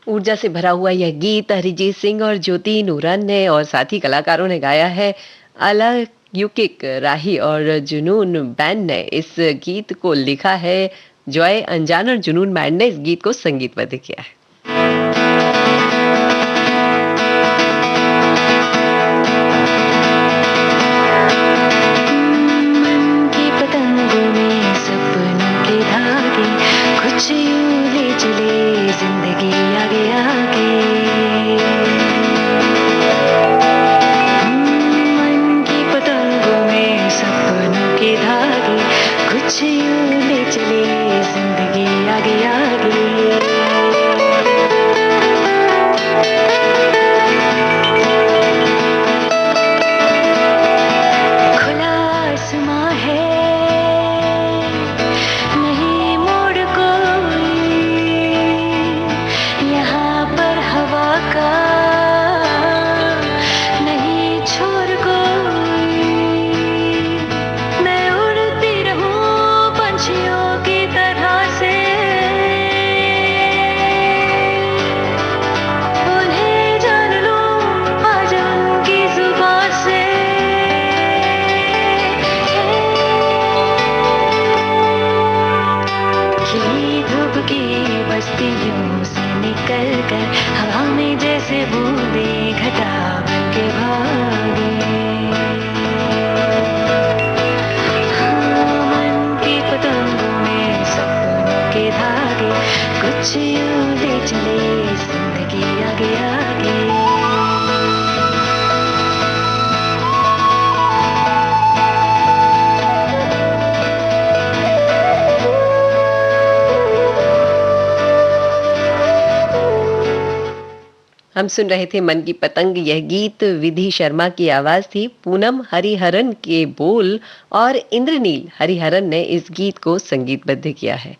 Speaker 1: ऊर्जा से भरा हुआ यह गीत अरिजीत सिंह और ज्योति नूरन ने और साथी कलाकारों ने गाया है। अलौकिक राही और जुनून बैंड ने इस गीत को लिखा है। जॉय अंजान और जुनून बैंड ने इस गीत को संगीतबद्ध किया है।
Speaker 2: मन की पतंगों में सपनों के धागे, कुछ यूं ले चले जिंदगी आगे आगे। मन की पतंगों में सपनों के धागे, कुछ यूं ले चले जिंदगी आगे आगे। खुला आसमां है, नहीं मोड़ कोई, यहाँ पर हवा का नहीं छोर कोई। मैं उड़ती रहूं पंछियों की तरह से, उन्हें जान लूं आज उनकी जुबां से। खिली धूप की बस्तियों से निकल कर हवा में जैसे बूंदे घटा बन के भागे। हाँ, मन की पतंगों में सपनों के धागे, कुछ यूं ले चले जिंदगी आगे आगे।
Speaker 1: हम सुन रहे थे मन की पतंग। यह गीत विधि शर्मा की आवाज थी। पूनम हरिहरन के बोल और इंद्रनील हरिहरन ने इस गीत को संगीतबद्ध किया है।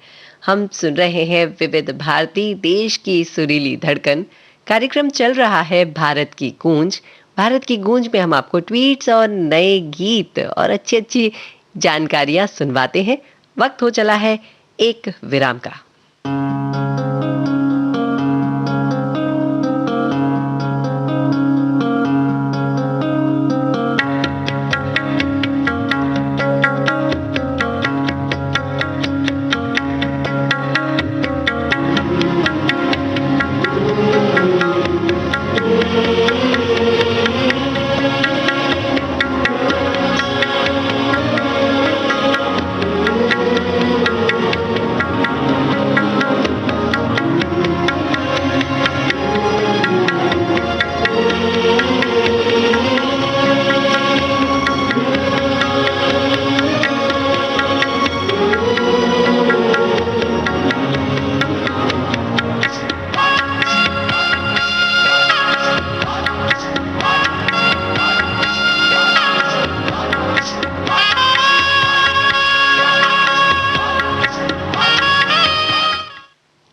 Speaker 1: हम सुन रहे हैं विविध भारती, देश की सुरीली धड़कन। कार्यक्रम चल रहा है भारत की गूंज। भारत की गूंज में हम आपको ट्वीट्स और नए गीत और अच्छी अच्छी जानकारियां सुनवाते हैं। वक्त हो चला है एक विराम का।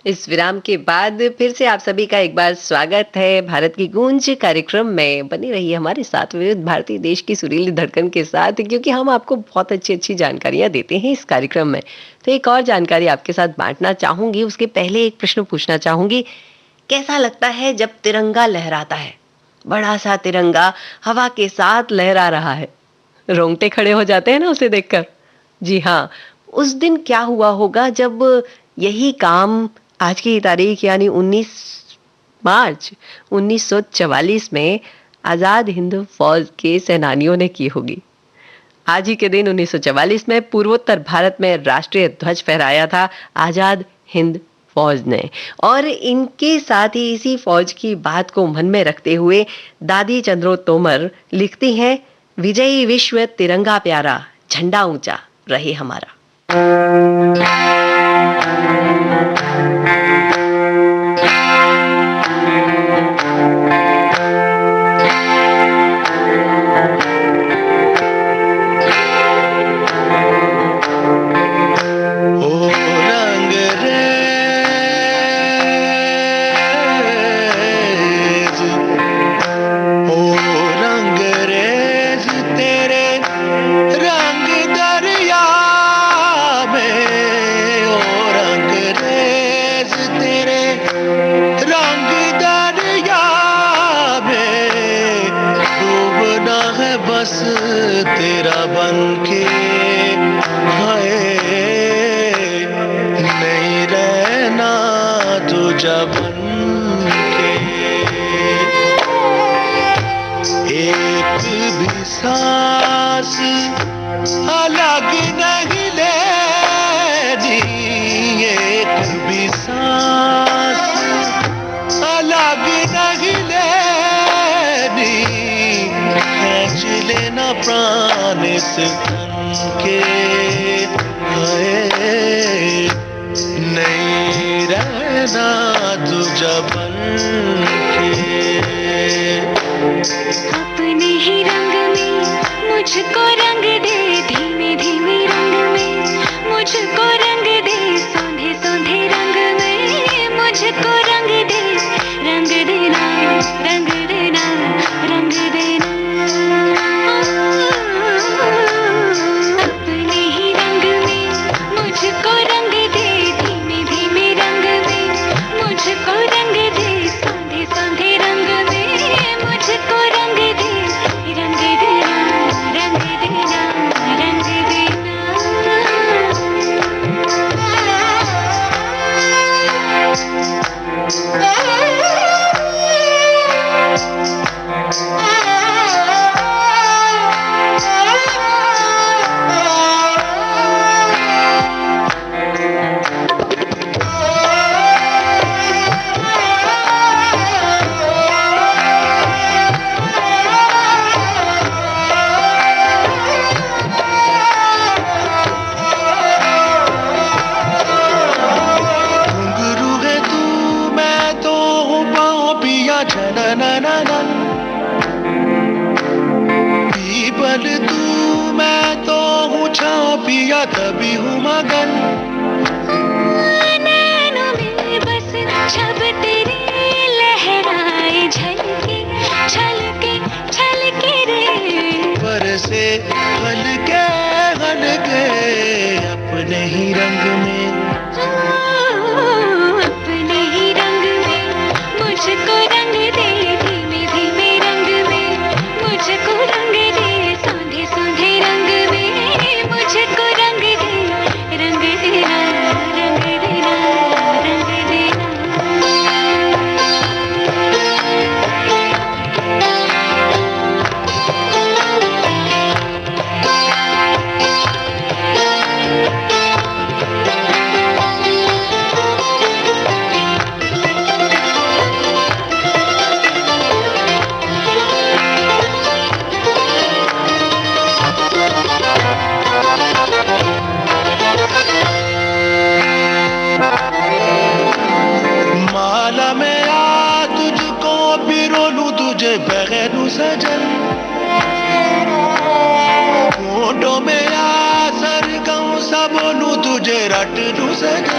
Speaker 1: इस विराम के बाद फिर से आप सभी का एक बार स्वागत है भारत की गूंज कार्यक्रम में। बनी रही हमारे साथ विविध भारतीय देश की सुरीली धड़कन के साथ, क्योंकि हम आपको बहुत अच्छी अच्छी जानकारियां देते हैं इस कार्यक्रम में। तो एक और जानकारी आपके साथ बांटना चाहूंगी, उसके पहले एक प्रश्न पूछना चाहूंगी। कैसा लगता है जब तिरंगा लहराता है? बड़ा सा तिरंगा हवा के साथ लहरा रहा है, रोंगटे खड़े हो जाते हैं ना उसे देखकर। जी हाँ, उस दिन क्या हुआ होगा जब यही काम आज की तारीख यानी 19 मार्च 1944 में आजाद हिंद फौज के सेनानियों ने की होगी। आज ही के दिन 1944 में पूर्वोत्तर भारत में राष्ट्रीय ध्वज फहराया था आजाद हिंद फौज ने। और इनके साथ ही इसी फौज की बात को मन में रखते हुए दादी चंद्रो तोमर लिखती हैं, विजयी विश्व तिरंगा प्यारा, झंडा ऊंचा रहे हमारा।
Speaker 5: तेरा बन के हाय नहीं रहना तुझा बन के, एक भी सांस अलग नहीं लेनी, एक भी सांस अलग नहीं लेनी, खींच लेना प्राण इस तन के हाय नहीं रहना तुझा बन के।
Speaker 2: अपने ही रंग में मुझको रंग दे, धीमे धीमे रंग में मुझको रंग दे, सौंधे सौंधे रंग में मुझको रंग दे, रंग देना रंग देना रंग देना। अपने ही रंग में मुझको रंग दे, धीमे धीमे रंग में मुझको रंग दे, सौंधे सौंधे रंग में मुझको रंग दे, रंग देना रंग देना रंग
Speaker 5: पीपल तू मैं तो हूँ छाँव पिया तभी हूँ मगन,
Speaker 2: नैनों में बस छब तेरी लहराए झलके छलके छलके रे,
Speaker 5: बरसे हल्के हल्के अपने ही रंग में,
Speaker 2: अपने ही रंग में मुझको रंग दे, धीमे धीमे रंग में मुझको रंग दे, सौंधे सौंधे रंग में मुझको रंग दे, रंग देना रंग देना रंग देना।
Speaker 5: माला में आ तुझको पिरो लूं तुझे बगैरू सजन, होठों में आ सर गाऊं सा बोलूं तुझे रट लूं सजन।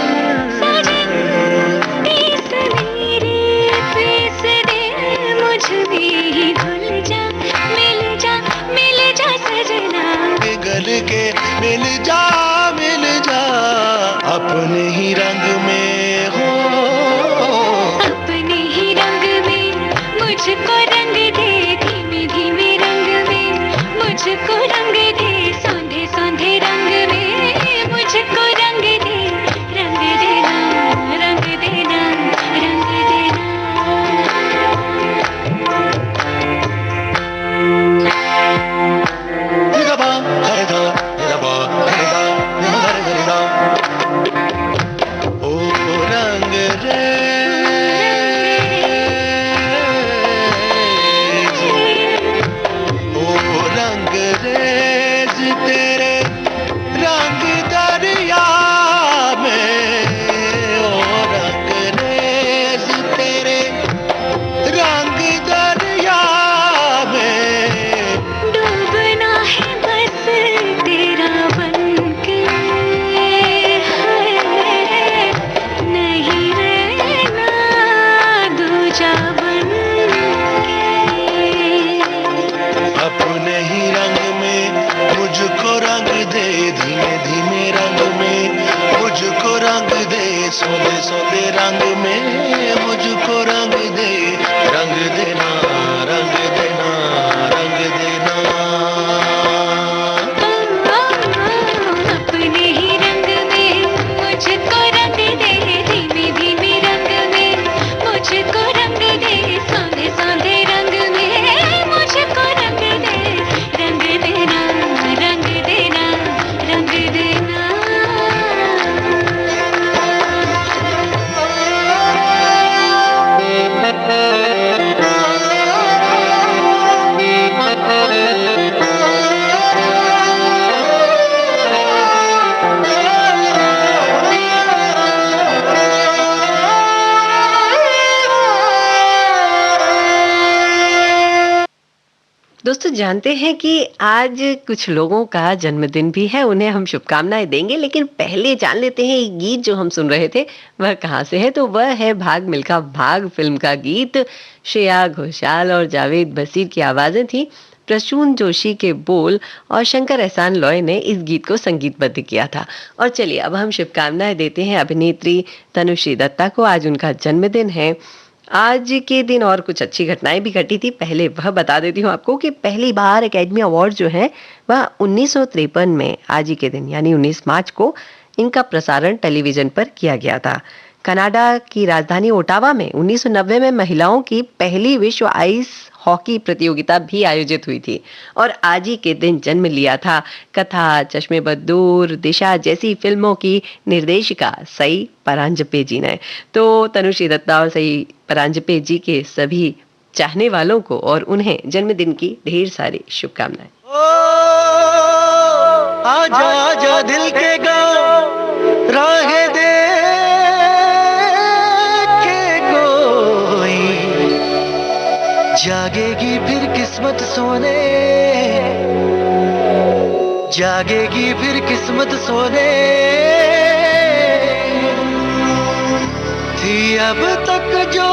Speaker 1: दोस्तों जानते हैं कि आज कुछ लोगों का जन्मदिन भी है, उन्हें हम शुभकामनाएं देंगे, लेकिन पहले जान लेते हैं ये गीत जो हम सुन रहे थे वह कहाँ से है। तो वह है भाग मिल्खा भाग फिल्म का गीत। श्रेया घोषाल और जावेद बसीर की आवाजें थी, प्रसून जोशी के बोल और शंकर एहसान लॉय ने इस गीत को संगीतबद्ध किया था। और चलिए अब हम शुभकामनाएं देते हैं अभिनेत्री तनुश्री दत्ता को, आज उनका जन्मदिन है। आज के दिन और कुछ अच्छी घटनाएं भी घटी थी, पहले वह बता देती हूँ आपको कि पहली बार एकेडमी अवार्ड जो है वह 1953 में आज ही के दिन यानी 19 मार्च को इनका प्रसारण टेलीविजन पर किया गया था। कनाडा की राजधानी ओटावा में 1990 में महिलाओं की पहली विश्व आइस हॉकी प्रतियोगिता भी आयोजित हुई थी। और आज ही के दिन जन्म लिया था कथा, चश्मे बद्दूर, दिशा जैसी फिल्मों की निर्देशिका सई परांजपे जी ने। तो तनुश्री दत्ता और सई परांजपे जी के सभी चाहने वालों को और उन्हें जन्मदिन की ढेर सारी शुभकामनाएं।
Speaker 3: आजा आजा दिल के गाँव राहे दे जागेगी फिर किस्मत सोने, जागेगी फिर किस्मत सोने, थी अब तक जो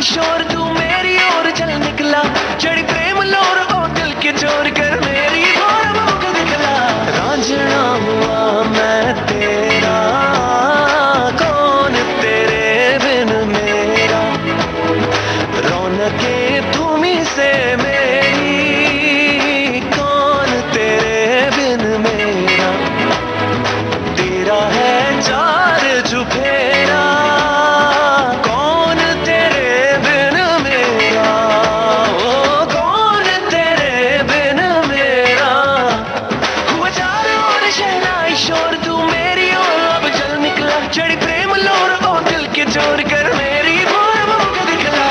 Speaker 3: शोर तू मेरी ओर चल निकला, चढ़ी प्रेम लोर ओ दिल के चोर कर मेरी भोर मुख दिखला। रांझना हुआ मैं तेरा, कौन तेरे बिन मेरा, रौनकें तुम्हीं से मेरी, कौन तेरे बिन मेरा, तेरा है चार चुफेरा, चढ़ी प्रेम लोर ओ दिल के चोर कर मेरी भोर मुख दिखला।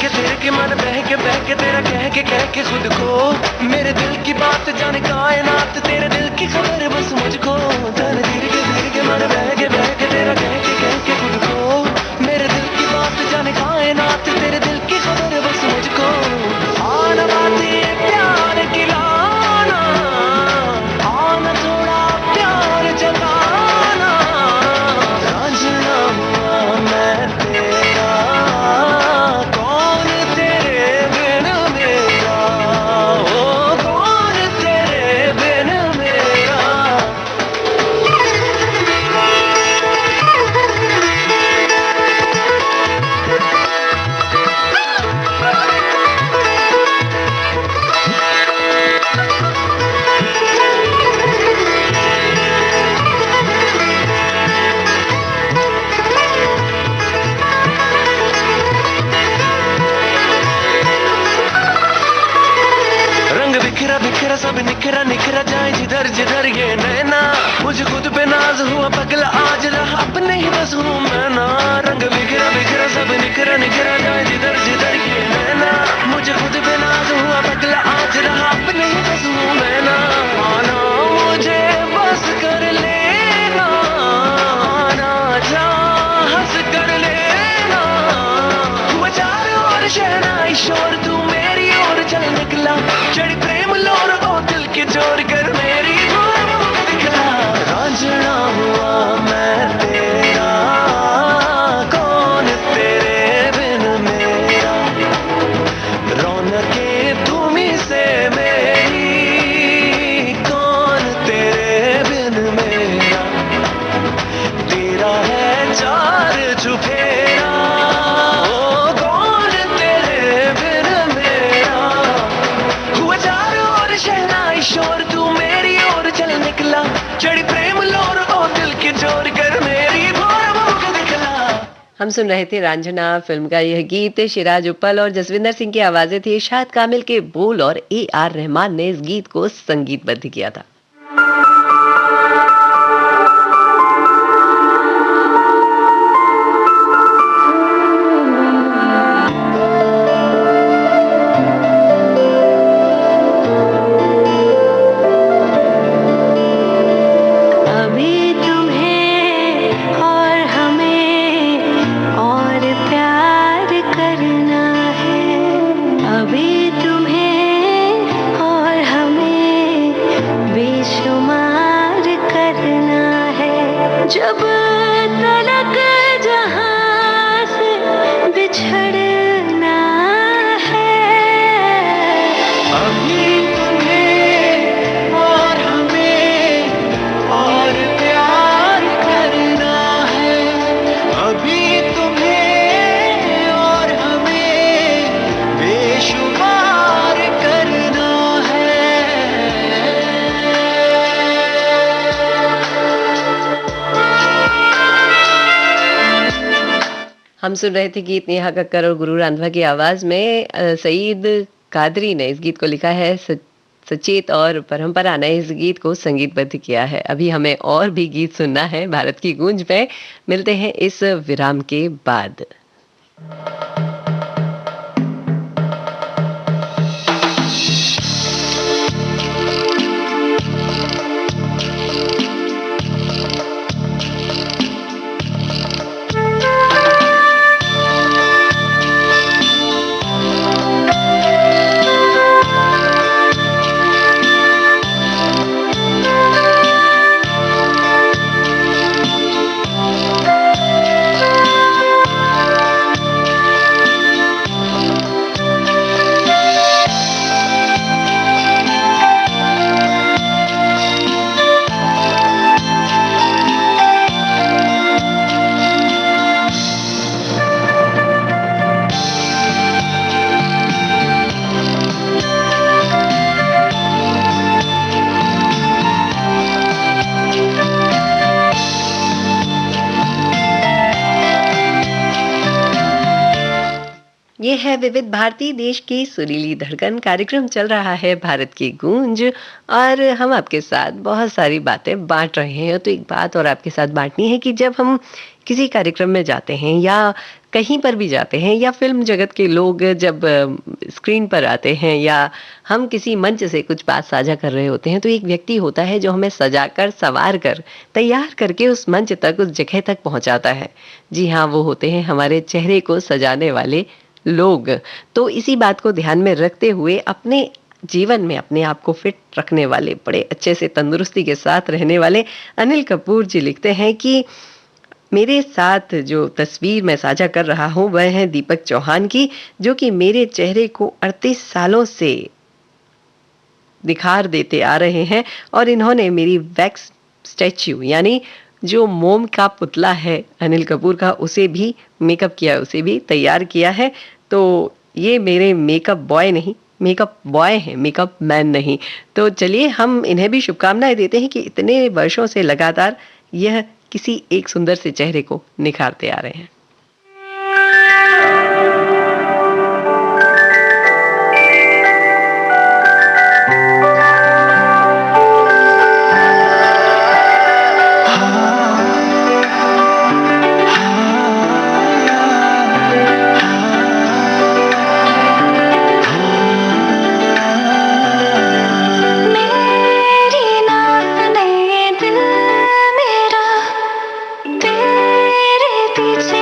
Speaker 3: तेरे के मन बह के तेरा कह के खुद को, मेरे दिल की बात जाने कायनात, तेरे दिल की खबर बस मुझको। तन धीरे के मन बह के तेरा कह के खुद को, मेरे दिल की बात जाने कायनात, तेरे दिल की खबर बस मुझको। आना बात ये प्यार की लाना, आना थोड़ा प्यार जताना, रांझना हुआ मैं तेरा, सब निखरा निखरा जाए जिधर जिधर ये नैना, मुझे खुद पे नाज हुआ पगला आज रहा अपने ही बस हूँ मैं ना। रंग बिखरा बिखरा सब निखरा निखरा जाए जिधर जिधर ये नैना, मुझे खुद पे नाज हुआ पगला आज रहा अपने ही बस हूँ मैं ना। आना मुझे बस कर लेना, आना जा हंस कर लेना, हुआ चारों ओर शहनाई शोर तू मेरी ओर चल निकला, चढ़ी प्रेम लोर ओ दिल के चोर कर मेरी भोर मुख दिखला। रांझना हुआ मैं तेरा, कौन तेरे बिन मेरा, रौनकें तुम्हीं से मेरी, कौन तेरे बिन मेरा, तेरा है चार चुफेरा, ओ कौन तेरे बिन मेरा, हुआ चार
Speaker 1: हम सुन रहे थे रांझना फिल्म का यह गीत। शिराज uppal और जसविंदर सिंह की आवाजें थी, शाद कामिल के बोल और AR रहमान ने इस गीत को संगीतबद्ध किया था।
Speaker 2: जब तलक जहां से बिछड़ना है,
Speaker 3: अभी तुम्हें और हमें और प्यार करना है, अभी तुम्हें और हमें बेशुमार करना है।
Speaker 1: हम सुन रहे थे गीत नेहा कक्कर और गुरु रंधावा की आवाज में। सईद कादरी ने इस गीत को लिखा है। सचेत और परंपरा ने इस गीत को संगीतबद्ध किया है। अभी हमें और भी गीत सुनना है भारत की गूंज में। मिलते हैं इस विराम के बाद। ये है विविध भारती, देश की सुरीली धड़कन। कार्यक्रम चल रहा है भारत की गूंज और हम आपके साथ बहुत सारी बातें बांट रहे हैं। तो एक बात और आपके साथ बांटनी है कि जब हम किसी कार्यक्रम में जाते हैं या कहीं पर भी जाते हैं या फिल्म जगत के लोग जब स्क्रीन पर आते हैं या हम किसी मंच से कुछ बात साझा कर रहे होते हैं, तो एक व्यक्ति होता है जो हमें सजाकर, संवार कर, तैयार करके उस मंच तक, उस जगह तक पहुंचाता है। जी हाँ, वो होते हैं हमारे चेहरे को सजाने वाले लोग। तो इसी बात को ध्यान में रखते हुए अपने जीवन में अपने आप को फिट रखने वाले, बड़े अच्छे से तंदुरुस्ती के साथ रहने वाले अनिल कपूर जी लिखते हैं कि मेरे साथ जो तस्वीर मैं साझा कर रहा हूं वह है दीपक चौहान की, जो कि मेरे चेहरे को 38 सालों से निखार देते आ रहे हैं और इन्होंने मेरी वैक्स स्टैच्यू यानी जो मोम का पुतला है अनिल कपूर का, उसे भी मेकअप किया है, उसे भी तैयार किया है। तो ये मेरे मेकअप बॉय नहीं, मेकअप बॉय हैं, मेकअप मैन नहीं। तो चलिए हम इन्हें भी शुभकामनाएं देते हैं कि इतने वर्षों से लगातार यह किसी एक सुंदर से चेहरे को निखारते आ रहे हैं।
Speaker 2: मेरे पीछे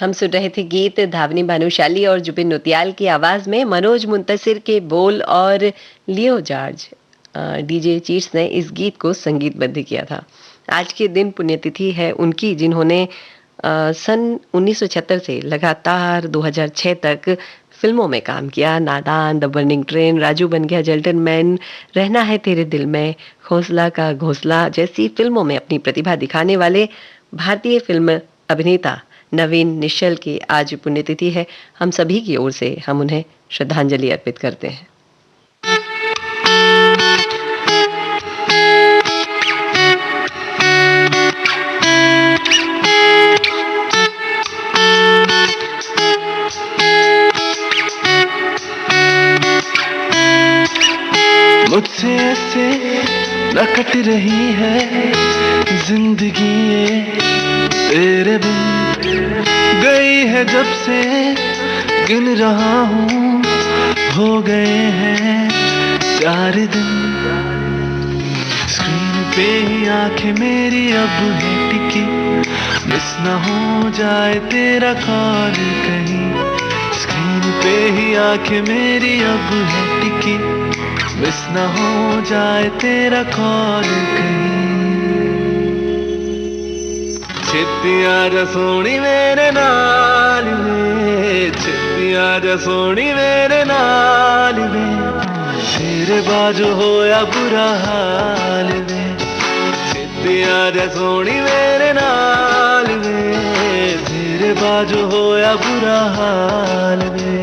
Speaker 1: हम सुन रहे थे गीत धावनी भानुशाली और जुबिन नौटियाल की आवाज में मनोज मुंतसिर के बोल और लियो जॉर्ज। डीजे चीट्स ने इस गीत को संगीतबद्ध किया था। आज के दिन पुण्यतिथि है उनकी, जिन्होंने सन 1976 से लगातार 2006 तक फिल्मों में काम किया। नादान, द बर्निंग ट्रेन, राजू बन गया जेंटलमैन, रहना है तेरे दिल में, घोंसला का घोंसला जैसी फिल्मों में अपनी प्रतिभा दिखाने वाले भारतीय फिल्म अभिनेता नवीन निश्चल की आज पुण्यतिथि है। हम सभी की ओर से हम उन्हें श्रद्धांजलि अर्पित करते हैं।
Speaker 5: मुझसे ऐसे न कट रही है जिंदगी ये तेरे बिन, गई है जब से गिन रहा हूँ, हो गए हैं 4 दिन। स्क्रीन पे ही आंखें मेरी अब है टिकी, मिस न हो जाए तेरा कॉल कहीं। स्क्रीन पे ही आंखें मेरी अब है टिकी, मिस न हो जाए तेरा कॉल कहीं। छेती आजा सोनी मेरे नाल वे, छेती आजा सोनी मेरे नाल वे, तेरे बाजू होया बुरा हाल वे। छेती आजा सोनी मेरे नाल वे, तेरे बाजू होया बुरा हाल वे।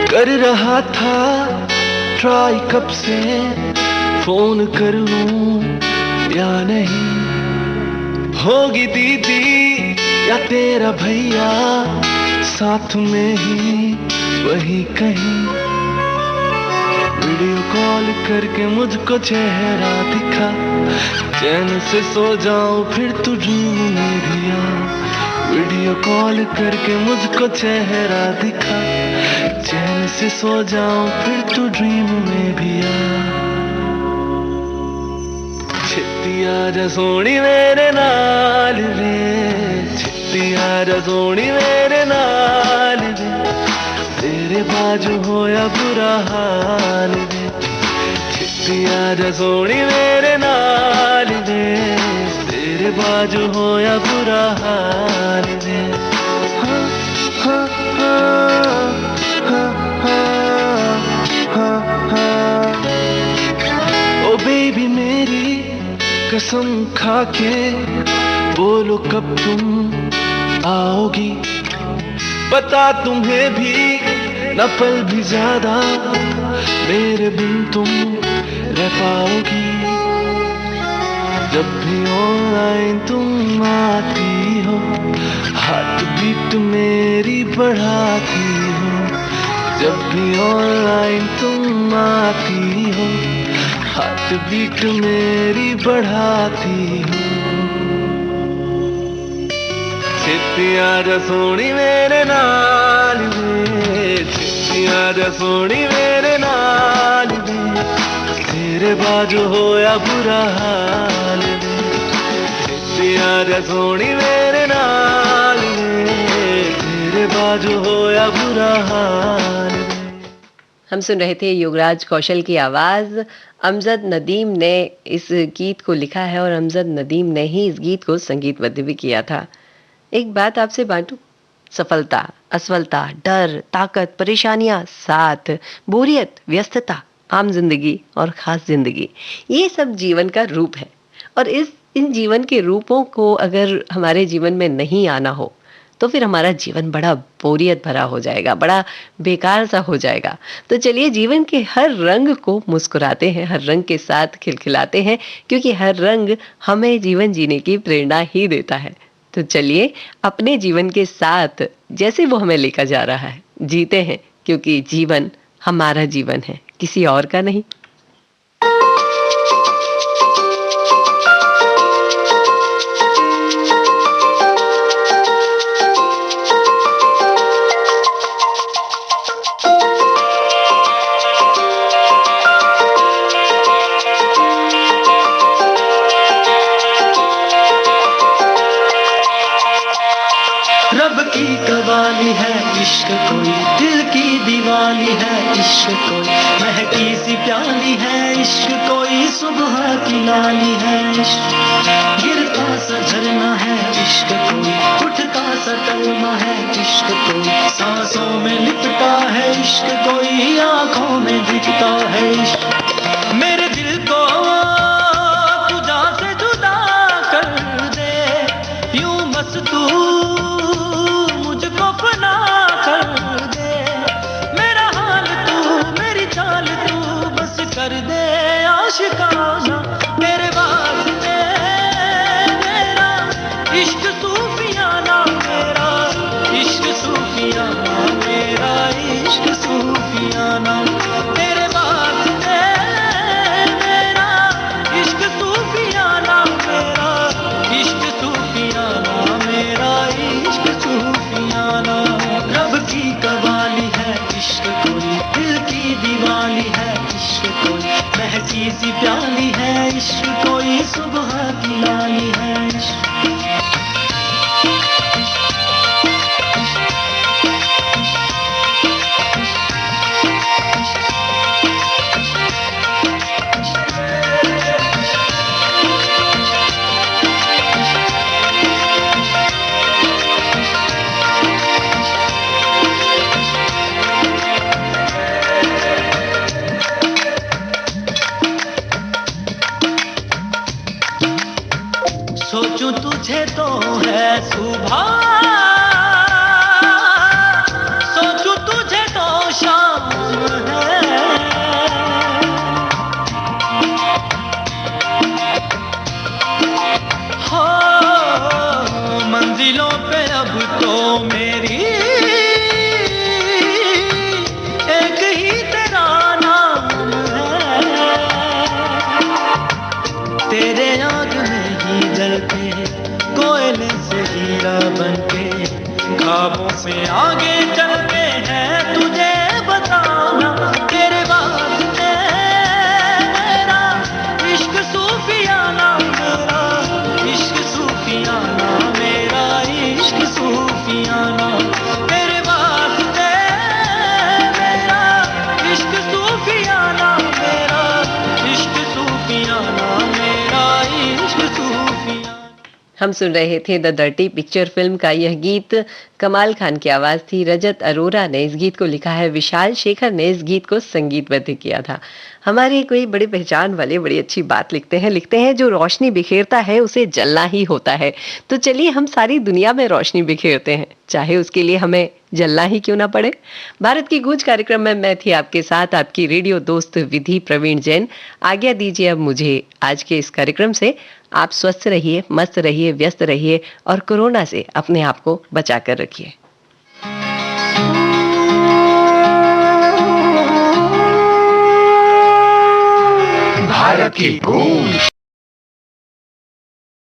Speaker 5: कर रहा था ट्राई कब से फोन कर लूं या नहीं, होगी दीदी या तेरा भैया साथ में ही वही कहीं। वीडियो कॉल करके मुझको चेहरा दिखा, चैन से सो जाऊं फिर तू ड्रीम में भी आ। वीडियो कॉल करके मुझको चेहरा दिखा, चैन से सो जाऊं फिर तू ड्रीम में भी आ। छेती आजा सोनी मेरे नाल वे, छेती आजा सोनी मेरे नाल वे, तेरे बाजू होया बुरा हाल वे। छेती आजा सोनी मेरे नाल वे, तेरे बाजू होया बुरा हाल वे। हाँ, हाँ, हाँ, ओ बेबी मेरी कसम खा के बोलो कब तुम आओगी, पता तुम्हें भी न पल भी ज्यादा मेरे बिन तुम रह पाओगी। जब भी ऑनलाइन तुम आती हो, हार्ट बीट मेरी बढ़ाती हो। जब भी ऑनलाइन तुम आती हो, हार्ट बीट मेरी बढ़ाती हो। छेती आजा सोनी मेरे नाल वे, छेती आजा सोनी मेरे नाल वे, तेरे बाजू होया बुरा हाल वे। छेती आजा सोनी मेरे नाल वे, तेरे बाजू होया बुरा हाल वे।
Speaker 1: हम सुन रहे थे युवराज कौशल की आवाज। अमजद नदीम ने इस गीत को लिखा है और अमजद नदीम ने ही इस गीत को संगीतबद्ध भी किया था। एक बात आपसे बांटूं, सफलता, असफलता, डर, ताकत, परेशानियां, साथ, बोरियत, व्यस्तता, आम जिंदगी और खास जिंदगी, ये सब जीवन का रूप है। और इन जीवन के रूपों को अगर हमारे जीवन में नहीं आना हो तो फिर हमारा जीवन बड़ा बोरियत भरा हो जाएगा, बड़ा बेकार सा हो जाएगा। तो चलिए जीवन के हर रंग को मुस्कुराते हैं, हर रंग के साथ खिलखिलाते हैं, क्योंकि हर रंग हमें जीवन जीने की प्रेरणा ही देता है। तो चलिए अपने जीवन के साथ जैसे वो हमें लेकर जा रहा है जीते हैं, क्योंकि जीवन हमारा जीवन है, किसी और का नहीं।
Speaker 6: दिल की दीवाली है इश्क कोई, महकी सी प्याली है इश्क कोई, सुबह की लाली है इश्क, गिरता सा झरना है इश्क कोई, उठता सा तलमा है इश्क कोई, सांसों में लिपटा है इश्क कोई, आंखों में दिखता है इश्क। मेरे दिल को तुझा से जुदा कर दे, यूं बस तू मुझको फना कर दे, मेरा हाल तू मेरी चाल तू बस कर दे आशिकाना, तेरे वास्ते मेरा इश्क सूफियाना, मेरा इश्क सूफियाना, मेरा इश्क सूफियाना, तेरे वास्ते मेरा इश्क सूफियाना, मेरा इश्क सूफियाना, मेरा इश्क सूफियाना। रब की कवाली है इश्क कोई, दिल की दीवाली है इश्क कोई, महकी सी प्याली है इश्क कोई, सुबह की लाली है इश्क। सोचूं तुझे तो है सुबह, सोचूं तुझे तो शाम है, हो मंजिलों पे अब तो मेरी एक ही तेरा नाम है, तेरे आग में ही जलते कोयले से हीरा बनके, ख्वाबों से आगे चलते हैं तुझे बताना, तेरे वास्ते मेरा इश्क सूफियाना, मेरा इश्क सूफियाना, मेरा इश्क सूफियाना, तेरे वास्ते मेरा इश्क सूफियाना, मेरा इश्क सूफियाना, मेरा इश्क सूफियाना।
Speaker 1: हम सुन रहे थे द डर्टी पिक्चर फिल्म का यह गीत। कमाल खान की आवाज थी, रजत अरोरा ने इस गीत को लिखा है, विशाल शेखर ने इस गीत को संगीतबद्ध किया था। हमारे कोई बड़ी पहचान वाले बड़ी अच्छी बात लिखते हैं जो रोशनी बिखेरता है उसे जलना ही होता है। तो चलिए हम सारी दुनिया में रोशनी बिखेरते हैं, चाहे उसके लिए हमें जलना ही क्यों ना पड़े। भारत की गूंज कार्यक्रम में मैं थी आपके साथ, आपकी रेडियो दोस्त विधि प्रवीण जैन। आज्ञा दीजिए अब मुझे आज के इस कार्यक्रम से। आप स्वस्थ रहिए, मस्त रहिए, व्यस्त रहिए और कोरोना से अपने आप को बचा कर रखिए।
Speaker 7: भारत की गूंज।